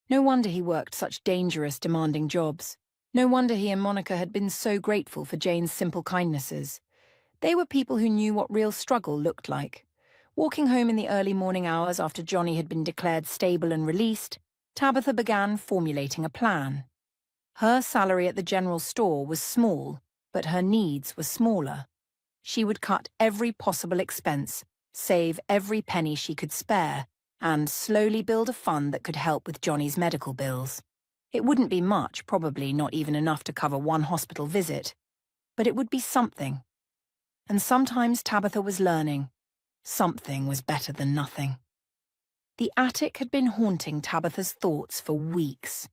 No wonder he worked such dangerous, demanding jobs. No wonder he and Monica had been so grateful for Jane's simple kindnesses. They were people who knew what real struggle looked like. Walking home in the early morning hours after Johnny had been declared stable and released, Tabitha began formulating a plan. Her salary at the general store was small, but her needs were smaller. She would cut every possible expense, save every penny she could spare, and slowly build a fund that could help with Johnny's medical bills. It wouldn't be much, probably not even enough to cover one hospital visit, but it would be something. And sometimes Tabitha was learning. Something was better than nothing. The attic had been haunting Tabitha's thoughts for weeks.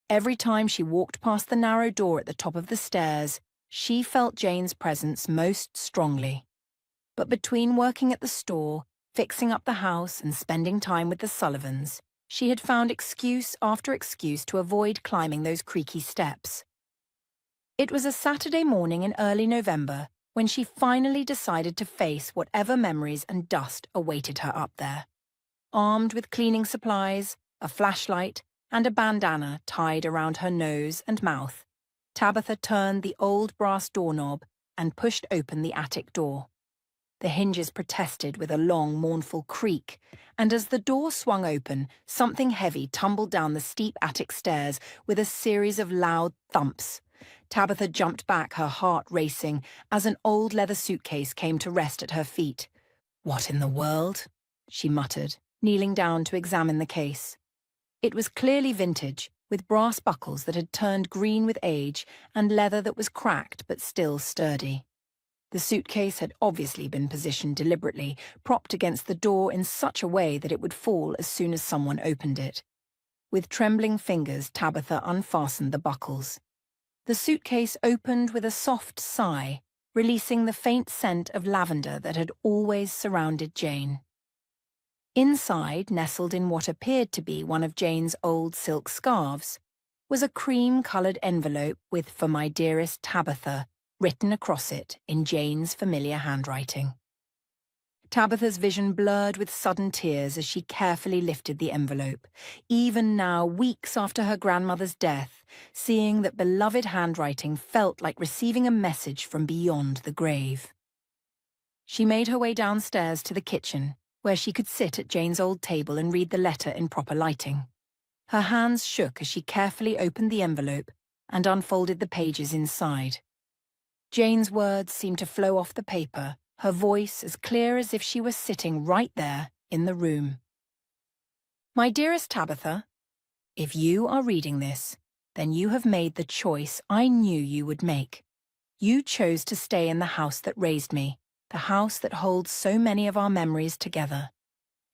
Every time she walked past the narrow door at the top of the stairs, she felt Jane's presence most strongly. But between working at the store, fixing up the house, and spending time with the Sullivans, she had found excuse after excuse to avoid climbing those creaky steps. It was a Saturday morning in early November when she finally decided to face whatever memories and dust awaited her up there. Armed with cleaning supplies, a flashlight, and a bandana tied around her nose and mouth, Tabitha turned the old brass doorknob and pushed open the attic door. The hinges protested with a long, mournful creak, and as the door swung open, something heavy tumbled down the steep attic stairs with a series of loud thumps. Tabitha jumped back, her heart racing, as an old leather suitcase came to rest at her feet. "What in the world?" she muttered, kneeling down to examine the case. It was clearly vintage, with brass buckles that had turned green with age and leather that was cracked but still sturdy. The suitcase had obviously been positioned deliberately, propped against the door in such a way that it would fall as soon as someone opened it. With trembling fingers, Tabitha unfastened the buckles. The suitcase opened with a soft sigh, releasing the faint scent of lavender that had always surrounded Jane. Inside, nestled in what appeared to be one of Jane's old silk scarves, was a cream-coloured envelope with "For my dearest Tabitha" written across it in Jane's familiar handwriting. Tabitha's vision blurred with sudden tears as she carefully lifted the envelope, even now, weeks after her grandmother's death, seeing that beloved handwriting felt like receiving a message from beyond the grave. She made her way downstairs to the kitchen, where she could sit at Jane's old table and read the letter in proper lighting. Her hands shook as she carefully opened the envelope and unfolded the pages inside. Jane's words seemed to flow off the paper, her voice as clear as if she were sitting right there in the room. "My dearest Tabitha, if you are reading this, then you have made the choice I knew you would make. You chose to stay in the house that raised me, the house that holds so many of our memories together.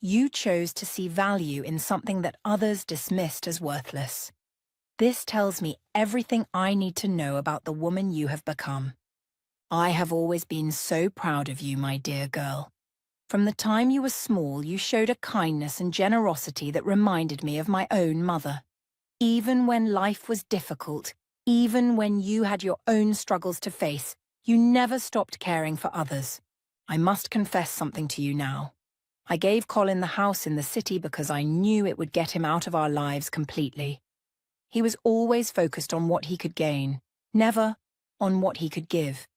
You chose to see value in something that others dismissed as worthless. This tells me everything I need to know about the woman you have become. I have always been so proud of you, my dear girl. From the time you were small, you showed a kindness and generosity that reminded me of my own mother. Even when life was difficult, even when you had your own struggles to face, you never stopped caring for others. I must confess something to you now. I gave Colin the house in the city because I knew it would get him out of our lives completely. He was always focused on what he could gain, never on what he could give.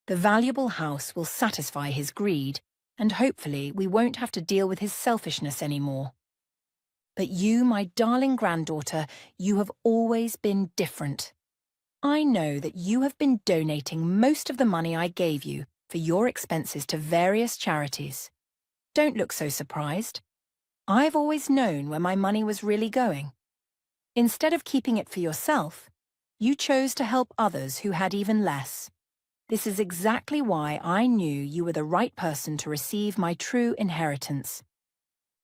The valuable house will satisfy his greed, and hopefully we won't have to deal with his selfishness anymore. But you, my darling granddaughter, you have always been different. I know that you have been donating most of the money I gave you for your expenses to various charities. Don't look so surprised. I've always known where my money was really going. Instead of keeping it for yourself, you chose to help others who had even less. This is exactly why I knew you were the right person to receive my true inheritance.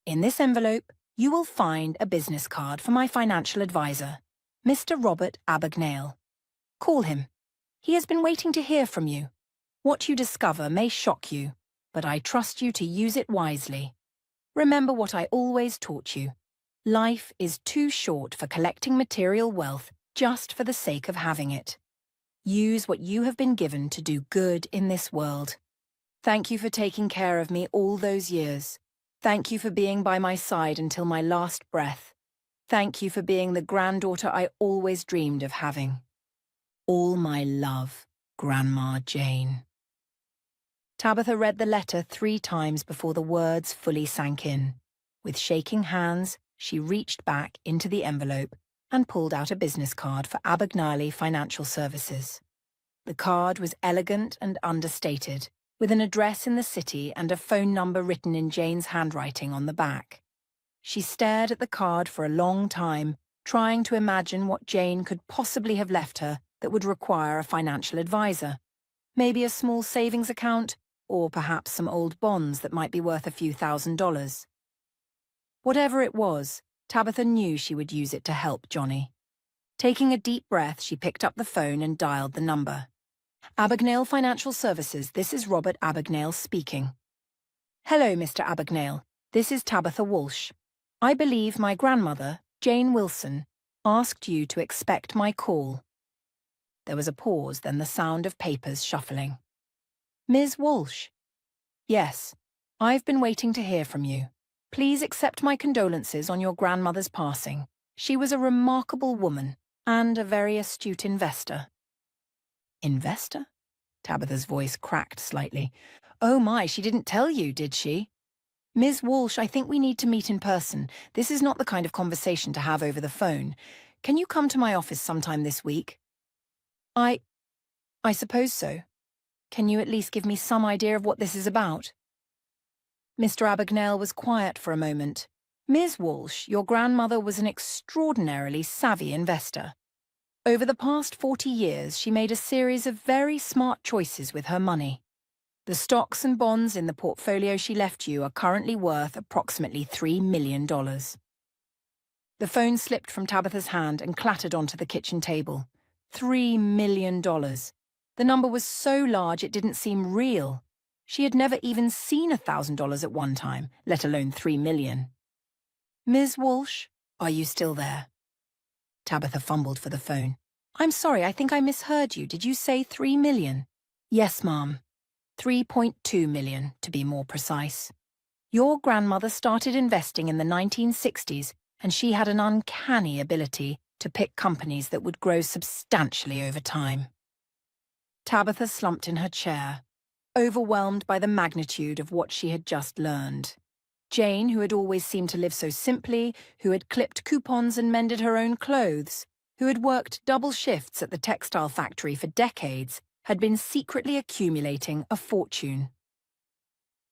In this envelope, you will find a business card for my financial advisor, Mr. Robert Abagnale. Call him. He has been waiting to hear from you. What you discover may shock you, but I trust you to use it wisely. Remember what I always taught you. Life is too short for collecting material wealth just for the sake of having it. Use what you have been given to do good in this world. Thank you for taking care of me all those years. Thank you for being by my side until my last breath. Thank you for being the granddaughter I always dreamed of having. All my love, Grandma Jane." Tabitha read the letter 3 times before the words fully sank in. With shaking hands, she reached back into the envelope and pulled out a business card for Abagnale Financial Services. The card was elegant and understated, with an address in the city and a phone number written in Jane's handwriting on the back. She stared at the card for a long time, trying to imagine what Jane could possibly have left her that would require a financial advisor. Maybe a small savings account, or perhaps some old bonds that might be worth a few $1,000s. Whatever it was, Tabitha knew she would use it to help Johnny. Taking a deep breath, she picked up the phone and dialed the number. "Abagnale Financial Services, this is Robert Abagnale speaking." "Hello, Mr. Abagnale. This is Tabitha Walsh. I believe my grandmother, Jane Wilson, asked you to expect my call." There was a pause, then the sound of papers shuffling. "Ms. Walsh?" "Yes. I've been waiting to hear from you. Please accept my condolences on your grandmother's passing. She was a remarkable woman and a very astute investor. Investor? Tabitha's voice cracked slightly. Oh my, she didn't tell you, did she? Ms. Walsh, I think we need to meet in person. This is not the kind of conversation to have over the phone. Can you come to my office sometime this week? I suppose so. Can you at least give me some idea of what this is about? Mr. Abagnale was quiet for a moment. Ms. Walsh, your grandmother was an extraordinarily savvy investor. Over the past 40 years, she made a series of very smart choices with her money. The stocks and bonds in the portfolio she left you are currently worth approximately $3 million. The phone slipped from Tabitha's hand and clattered onto the kitchen table. $3 million. The number was so large it didn't seem real. She had never even seen $1,000 at one time, let alone $3 million. Ms. Walsh, are you still there? Tabitha fumbled for the phone. I'm sorry, I think I misheard you. Did you say $3 million? Yes, ma'am. 3.2 million, to be more precise. Your grandmother started investing in the 1960s, and she had an uncanny ability to pick companies that would grow substantially over time. Tabitha slumped in her chair, overwhelmed by the magnitude of what she had just learned. Jane, who had always seemed to live so simply, who had clipped coupons and mended her own clothes, who had worked double shifts at the textile factory for decades, had been secretly accumulating a fortune.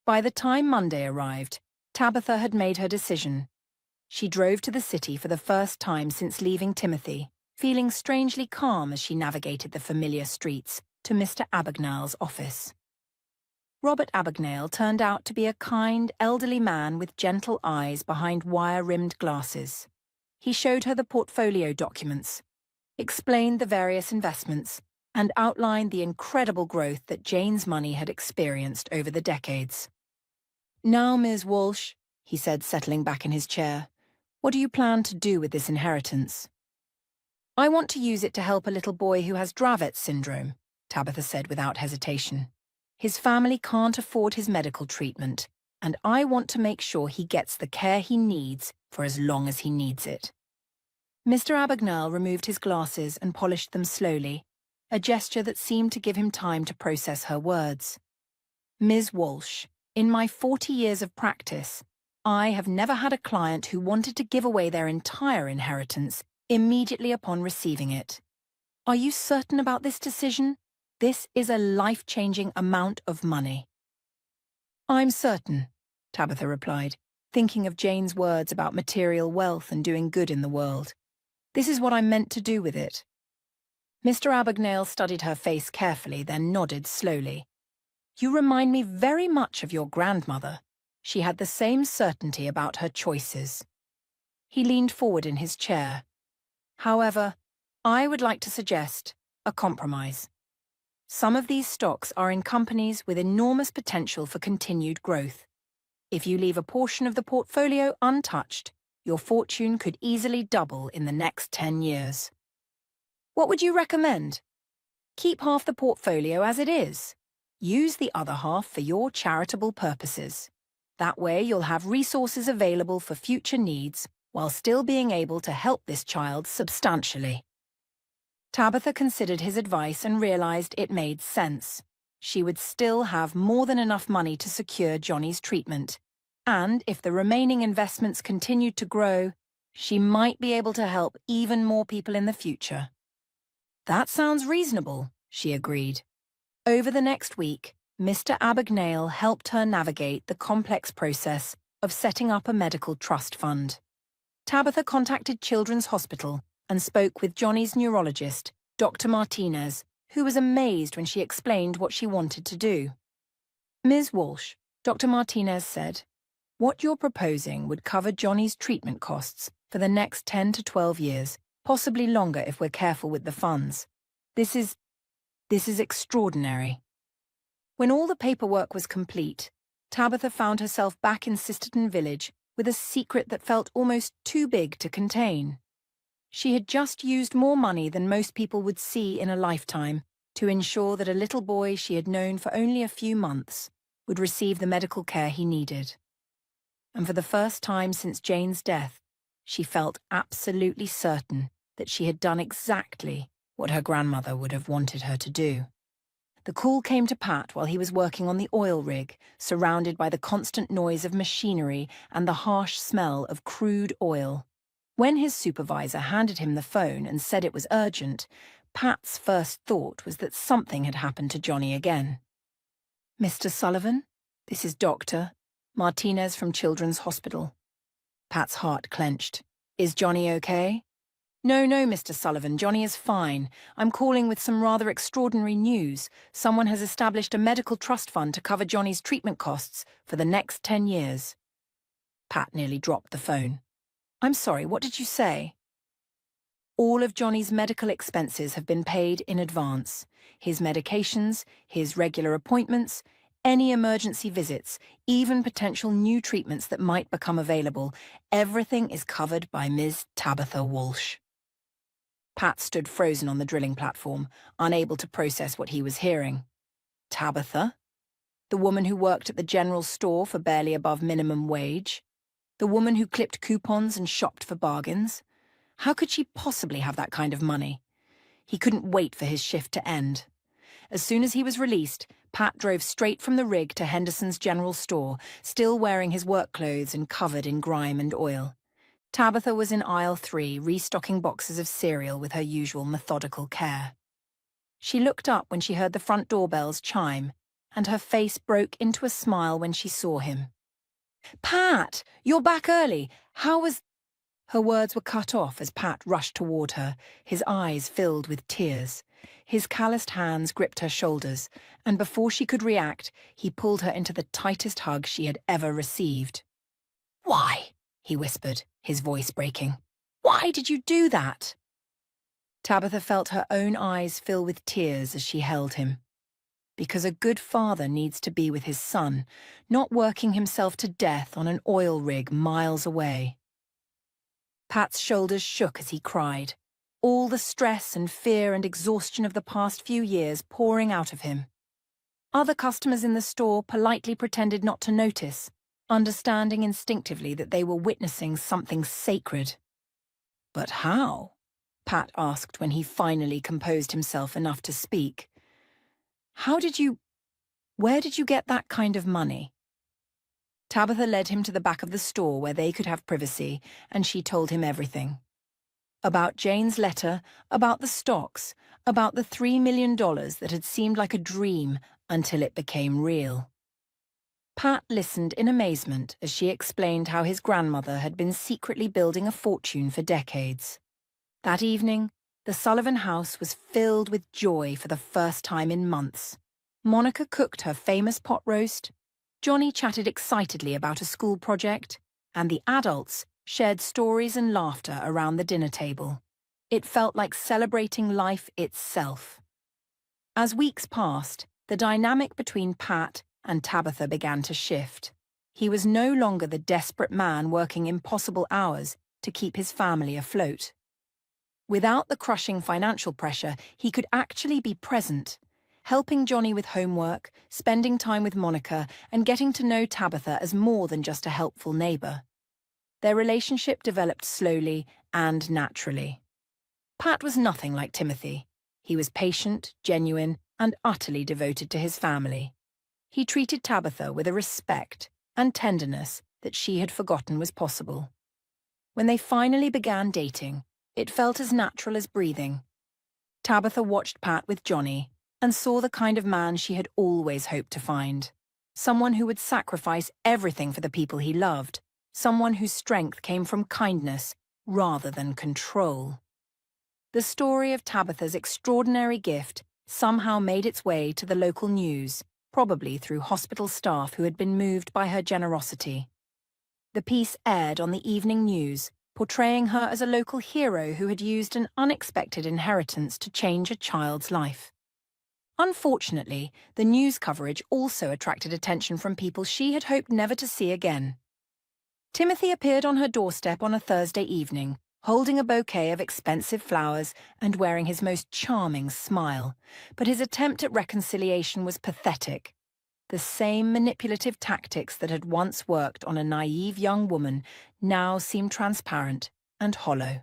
By the time Monday arrived, Tabitha had made her decision. She drove to the city for the first time since leaving Timothy, feeling strangely calm as she navigated the familiar streets to Mr. Abagnale's office. Robert Abagnale turned out to be a kind, elderly man with gentle eyes behind wire-rimmed glasses. He showed her the portfolio documents, explained the various investments, and outlined the incredible growth that Jane's money had experienced over the decades. Now, Ms. Walsh, he said, settling back in his chair, what do you plan to do with this inheritance? I want to use it to help a little boy who has Dravet's syndrome, Tabitha said without hesitation. His family can't afford his medical treatment, and I want to make sure he gets the care he needs for as long as he needs it. Mr. Abagnale removed his glasses and polished them slowly, a gesture that seemed to give him time to process her words. Ms. Walsh, in my 40 years of practice, I have never had a client who wanted to give away their entire inheritance immediately upon receiving it. Are you certain about this decision? This is a life-changing amount of money. I'm certain, Tabitha replied, thinking of Jane's words about material wealth and doing good in the world. This is what I'm meant to do with it. Mr. Abagnale studied her face carefully, then nodded slowly. You remind me very much of your grandmother. She had the same certainty about her choices. He leaned forward in his chair. However, I would like to suggest a compromise. Some of these stocks are in companies with enormous potential for continued growth. If you leave a portion of the portfolio untouched, your fortune could easily double in the next 10 years. What would you recommend? Keep half the portfolio as it is. Use the other half for your charitable purposes. That way you'll have resources available for future needs while still being able to help this child substantially. Tabitha considered his advice and realized it made sense. She would still have more than enough money to secure Johnny's treatment, and if the remaining investments continued to grow, she might be able to help even more people in the future. That sounds reasonable, she agreed. Over the next week, Mr. Abagnale helped her navigate the complex process of setting up a medical trust fund. Tabitha contacted Children's Hospital and spoke with Johnny's neurologist, Dr. Martinez, who was amazed when she explained what she wanted to do. Ms. Walsh, Dr. Martinez said, what you're proposing would cover Johnny's treatment costs for the next 10 to 12 years, possibly longer if we're careful with the funds. This is extraordinary. When all the paperwork was complete, Tabitha found herself back in Sisterton Village with a secret that felt almost too big to contain. She had just used more money than most people would see in a lifetime to ensure that a little boy she had known for only a few months would receive the medical care he needed. and for the first time since Jane's death, she felt absolutely certain that she had done exactly what her grandmother would have wanted her to do. The call came to Pat while he was working on the oil rig, surrounded by the constant noise of machinery and the harsh smell of crude oil. When his supervisor handed him the phone and said it was urgent, Pat's first thought was that something had happened to Johnny again. "Mr. Sullivan, this is Dr. Martinez from Children's Hospital." Pat's heart clenched. "Is Johnny okay?" No, Mr. Sullivan, Johnny is fine. I'm calling with some rather extraordinary news. Someone has established a medical trust fund to cover Johnny's treatment costs for the next 10 years. Pat nearly dropped the phone. "I'm sorry, what did you say?" "All of Johnny's medical expenses have been paid in advance. His medications, his regular appointments, any emergency visits, even potential new treatments that might become available, everything is covered by Ms. Tabitha Walsh." Pat stood frozen on the drilling platform, unable to process what he was hearing. Tabitha? The woman who worked at the general store for barely above minimum wage? The woman who clipped coupons and shopped for bargains? How could she possibly have that kind of money? He couldn't wait for his shift to end. As soon as he was released, Pat drove straight from the rig to Henderson's general store, still wearing his work clothes and covered in grime and oil. Tabitha was in aisle 3, restocking boxes of cereal with her usual methodical care. She looked up when she heard the front doorbells chime, and her face broke into a smile when she saw him. "Pat, you're back early. How was—" Her words were cut off as Pat rushed toward her, his eyes filled with tears. His calloused hands gripped her shoulders, and before she could react, he pulled her into the tightest hug she had ever received. "Why?" he whispered, his voice breaking. "Why did you do that?" Tabitha felt her own eyes fill with tears as she held him. Because a good father needs to be with his son, not working himself to death on an oil rig miles away. Pat's shoulders shook as he cried, all the stress and fear and exhaustion of the past few years pouring out of him. Other customers in the store politely pretended not to notice, understanding instinctively that they were witnessing something sacred. "But how?" Pat asked when he finally composed himself enough to speak. Where did you get that kind of money?" Tabitha led him to the back of the store where they could have privacy, and she told him everything. About Jane's letter, about the stocks, about the $3 million that had seemed like a dream until it became real. Pat listened in amazement as she explained how his grandmother had been secretly building a fortune for decades. That evening, the Sullivan house was filled with joy for the first time in months. Monica cooked her famous pot roast, Johnny chatted excitedly about a school project, and the adults shared stories and laughter around the dinner table. It felt like celebrating life itself. As weeks passed, the dynamic between Pat and Tabitha began to shift. He was no longer the desperate man working impossible hours to keep his family afloat. Without the crushing financial pressure, he could actually be present, helping Johnny with homework, spending time with Monica, and getting to know Tabitha as more than just a helpful neighbor. Their relationship developed slowly and naturally. Pat was nothing like Timothy. He was patient, genuine, and utterly devoted to his family. He treated Tabitha with a respect and tenderness that she had forgotten was possible. When they finally began dating, it felt as natural as breathing. Tabitha watched Pat with Johnny and saw the kind of man she had always hoped to find. Someone who would sacrifice everything for the people he loved. Someone whose strength came from kindness rather than control. The story of Tabitha's extraordinary gift somehow made its way to the local news, probably through hospital staff who had been moved by her generosity. The piece aired on the evening news, portraying her as a local hero who had used an unexpected inheritance to change a child's life. Unfortunately, the news coverage also attracted attention from people she had hoped never to see again. Timothy appeared on her doorstep on a Thursday evening, holding a bouquet of expensive flowers and wearing his most charming smile, but his attempt at reconciliation was pathetic. The same manipulative tactics that had once worked on a naive young woman now seemed transparent and hollow.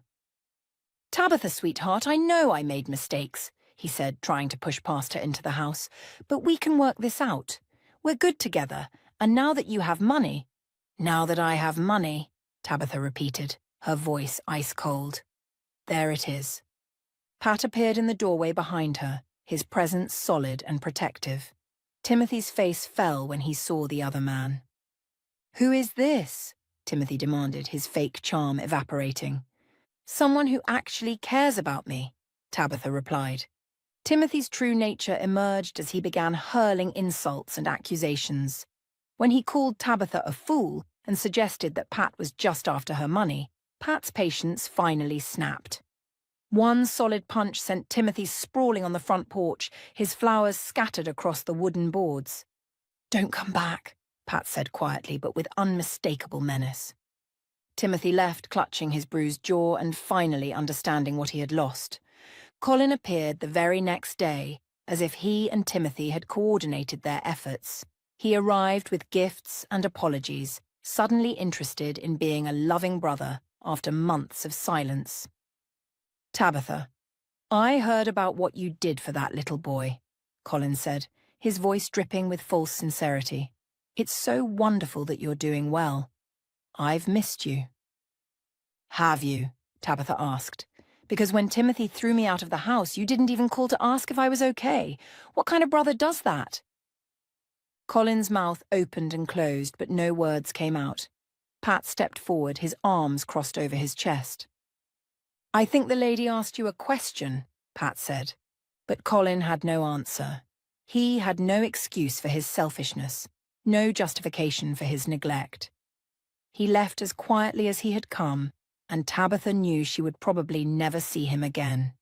"Tabitha, sweetheart, I know I made mistakes," he said, trying to push past her into the house. "But we can work this out. We're good together, and now that you have money—" "Now that I have money," Tabitha repeated, her voice ice-cold. "There it is." Pat appeared in the doorway behind her, his presence solid and protective. Timothy's face fell when he saw the other man. "Who is this?" Timothy demanded, his fake charm evaporating. "Someone who actually cares about me," Tabitha replied. Timothy's true nature emerged as he began hurling insults and accusations. When he called Tabitha a fool and suggested that Pat was just after her money, Pat's patience finally snapped. One solid punch sent Timothy sprawling on the front porch, his flowers scattered across the wooden boards. "Don't come back," Pat said quietly, but with unmistakable menace. Timothy left, clutching his bruised jaw and finally understanding what he had lost. Colin appeared the very next day, as if he and Timothy had coordinated their efforts. He arrived with gifts and apologies, suddenly interested in being a loving brother after months of silence. "Tabitha, I heard about what you did for that little boy," Colin said, his voice dripping with false sincerity. "It's so wonderful that you're doing well. I've missed you." "Have you?" Tabitha asked. "Because when Timothy threw me out of the house, you didn't even call to ask if I was okay. What kind of brother does that?" Colin's mouth opened and closed, but no words came out. Pat stepped forward, his arms crossed over his chest. "I think the lady asked you a question," Pat said. But Colin had no answer. He had no excuse for his selfishness, no justification for his neglect. He left as quietly as he had come, and Tabitha knew she would probably never see him again.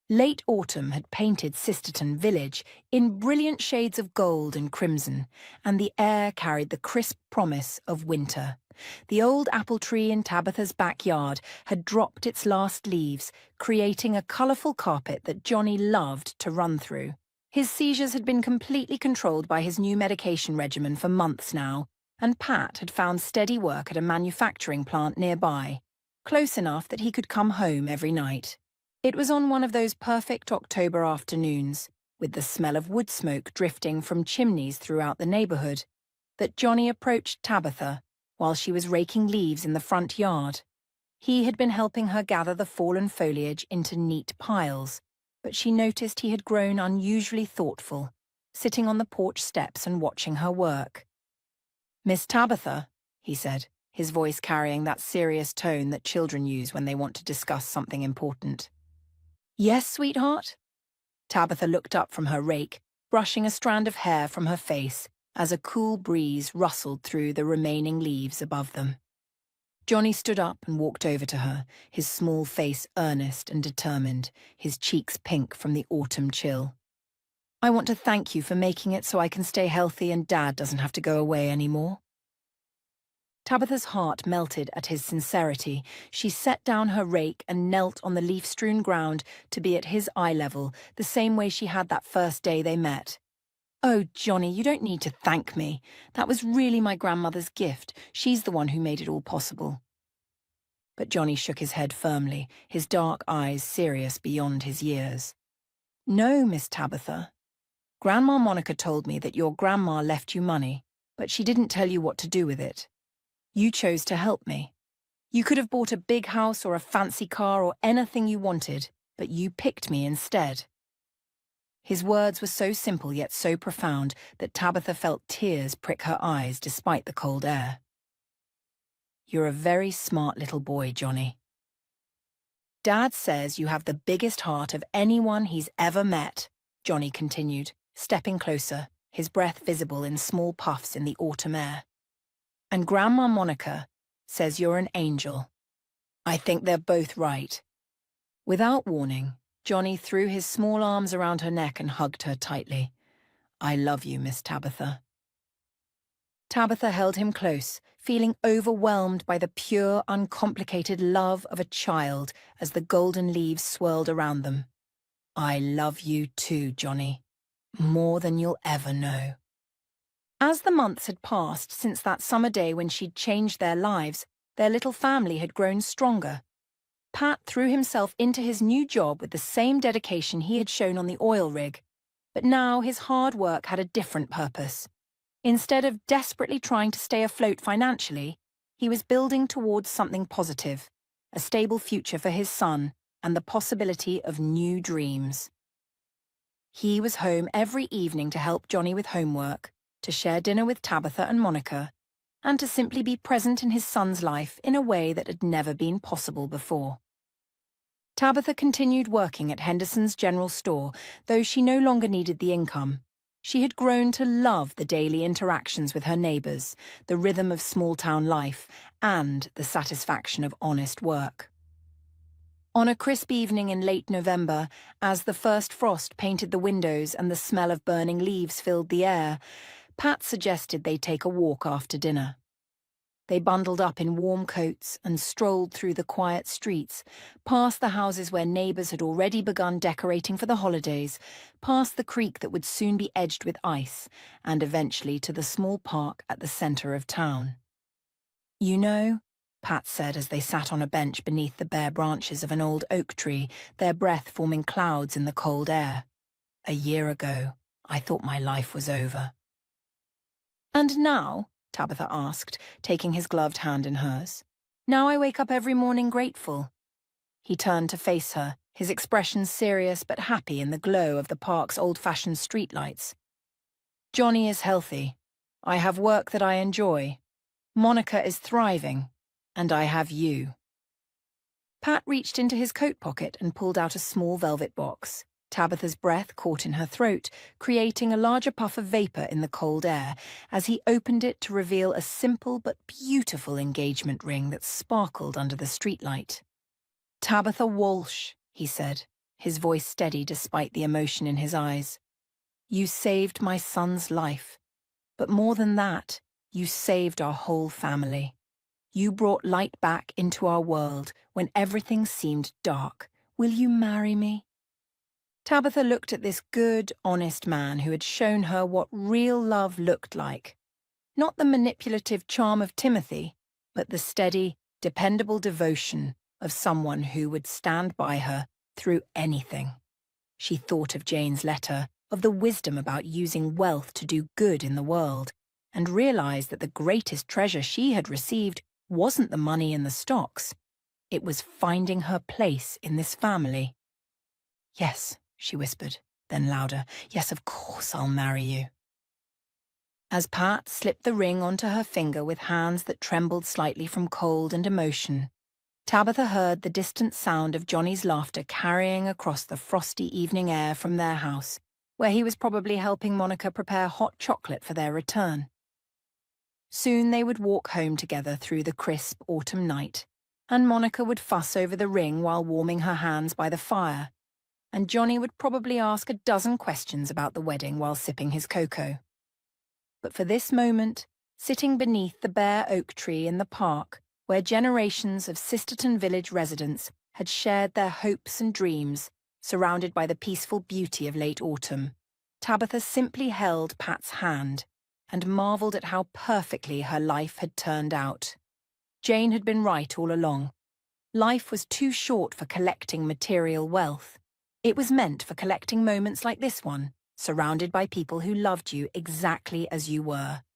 Late autumn had painted Sisterton village in brilliant shades of gold and crimson, and the air carried the crisp promise of winter. The old apple tree in Tabitha's backyard had dropped its last leaves, creating a colourful carpet that Johnny loved to run through. His seizures had been completely controlled by his new medication regimen for months now, and Pat had found steady work at a manufacturing plant nearby, close enough that he could come home every night. It was on one of those perfect October afternoons, with the smell of wood smoke drifting from chimneys throughout the neighbourhood, that Johnny approached Tabitha while she was raking leaves in the front yard. He had been helping her gather the fallen foliage into neat piles, but she noticed he had grown unusually thoughtful, sitting on the porch steps and watching her work. "Miss Tabitha," he said, his voice carrying that serious tone that children use when they want to discuss something important. "Yes, sweetheart?" Tabitha looked up from her rake, brushing a strand of hair from her face as a cool breeze rustled through the remaining leaves above them. Johnny stood up and walked over to her, his small face earnest and determined, his cheeks pink from the autumn chill. "I want to thank you for making it so I can stay healthy and Dad doesn't have to go away anymore." Tabitha's heart melted at his sincerity. She set down her rake and knelt on the leaf-strewn ground to be at his eye level, the same way she had that first day they met. "Oh, Johnny, you don't need to thank me. That was really my grandmother's gift. She's the one who made it all possible." But Johnny shook his head firmly, his dark eyes serious beyond his years. "No, Miss Tabitha. Grandma Monica told me that your grandma left you money, but she didn't tell you what to do with it. You chose to help me. You could have bought a big house or a fancy car or anything you wanted, but you picked me instead." His words were so simple yet so profound that Tabitha felt tears prick her eyes despite the cold air. "You're a very smart little boy, Johnny. Dad says you have the biggest heart of anyone he's ever met," Johnny continued, stepping closer, his breath visible in small puffs in the autumn air. "And Grandma Monica says you're an angel. I think they're both right." Without warning, Johnny threw his small arms around her neck and hugged her tightly. "I love you, Miss Tabitha." Tabitha held him close, feeling overwhelmed by the pure, uncomplicated love of a child as the golden leaves swirled around them. "I love you too, Johnny. More than you'll ever know." As the months had passed since that summer day when she'd changed their lives, their little family had grown stronger. Pat threw himself into his new job with the same dedication he had shown on the oil rig, but now his hard work had a different purpose. Instead of desperately trying to stay afloat financially, he was building towards something positive, a stable future for his son and the possibility of new dreams. He was home every evening to help Johnny with homework, to share dinner with Tabitha and Monica, and to simply be present in his son's life in a way that had never been possible before. Tabitha continued working at Henderson's general store, though she no longer needed the income. She had grown to love the daily interactions with her neighbours, the rhythm of small-town life, and the satisfaction of honest work. On a crisp evening in late November, as the first frost painted the windows and the smell of burning leaves filled the air, Pat suggested they take a walk after dinner. They bundled up in warm coats and strolled through the quiet streets, past the houses where neighbours had already begun decorating for the holidays, past the creek that would soon be edged with ice, and eventually to the small park at the centre of town. "You know," Pat said as they sat on a bench beneath the bare branches of an old oak tree, their breath forming clouds in the cold air, "a year ago, I thought my life was over." "And now?" Tabitha asked, taking his gloved hand in hers. "Now I wake up every morning grateful." He turned to face her, his expression serious but happy in the glow of the park's old-fashioned streetlights. "Johnny is healthy. I have work that I enjoy. Monica is thriving. And I have you." Pat reached into his coat pocket and pulled out a small velvet box. Tabitha's breath caught in her throat, creating a larger puff of vapour in the cold air, as he opened it to reveal a simple but beautiful engagement ring that sparkled under the streetlight. "Tabitha Walsh," he said, his voice steady despite the emotion in his eyes. "You saved my son's life. But more than that, you saved our whole family. You brought light back into our world when everything seemed dark. Will you marry me?" Tabitha looked at this good, honest man who had shown her what real love looked like. Not the manipulative charm of Timothy, but the steady, dependable devotion of someone who would stand by her through anything. She thought of Jane's letter, of the wisdom about using wealth to do good in the world, and realized that the greatest treasure she had received wasn't the money in the stocks. It was finding her place in this family. "Yes," she whispered, then louder, "yes, of course I'll marry you." As Pat slipped the ring onto her finger with hands that trembled slightly from cold and emotion, Tabitha heard the distant sound of Johnny's laughter carrying across the frosty evening air from their house, where he was probably helping Monica prepare hot chocolate for their return. Soon they would walk home together through the crisp autumn night, and Monica would fuss over the ring while warming her hands by the fire, and Johnny would probably ask a dozen questions about the wedding while sipping his cocoa. But for this moment, sitting beneath the bare oak tree in the park, where generations of Sisterton Village residents had shared their hopes and dreams, surrounded by the peaceful beauty of late autumn, Tabitha simply held Pat's hand and marvelled at how perfectly her life had turned out. Jane had been right all along. Life was too short for collecting material wealth. It was meant for collecting moments like this one, surrounded by people who loved you exactly as you were.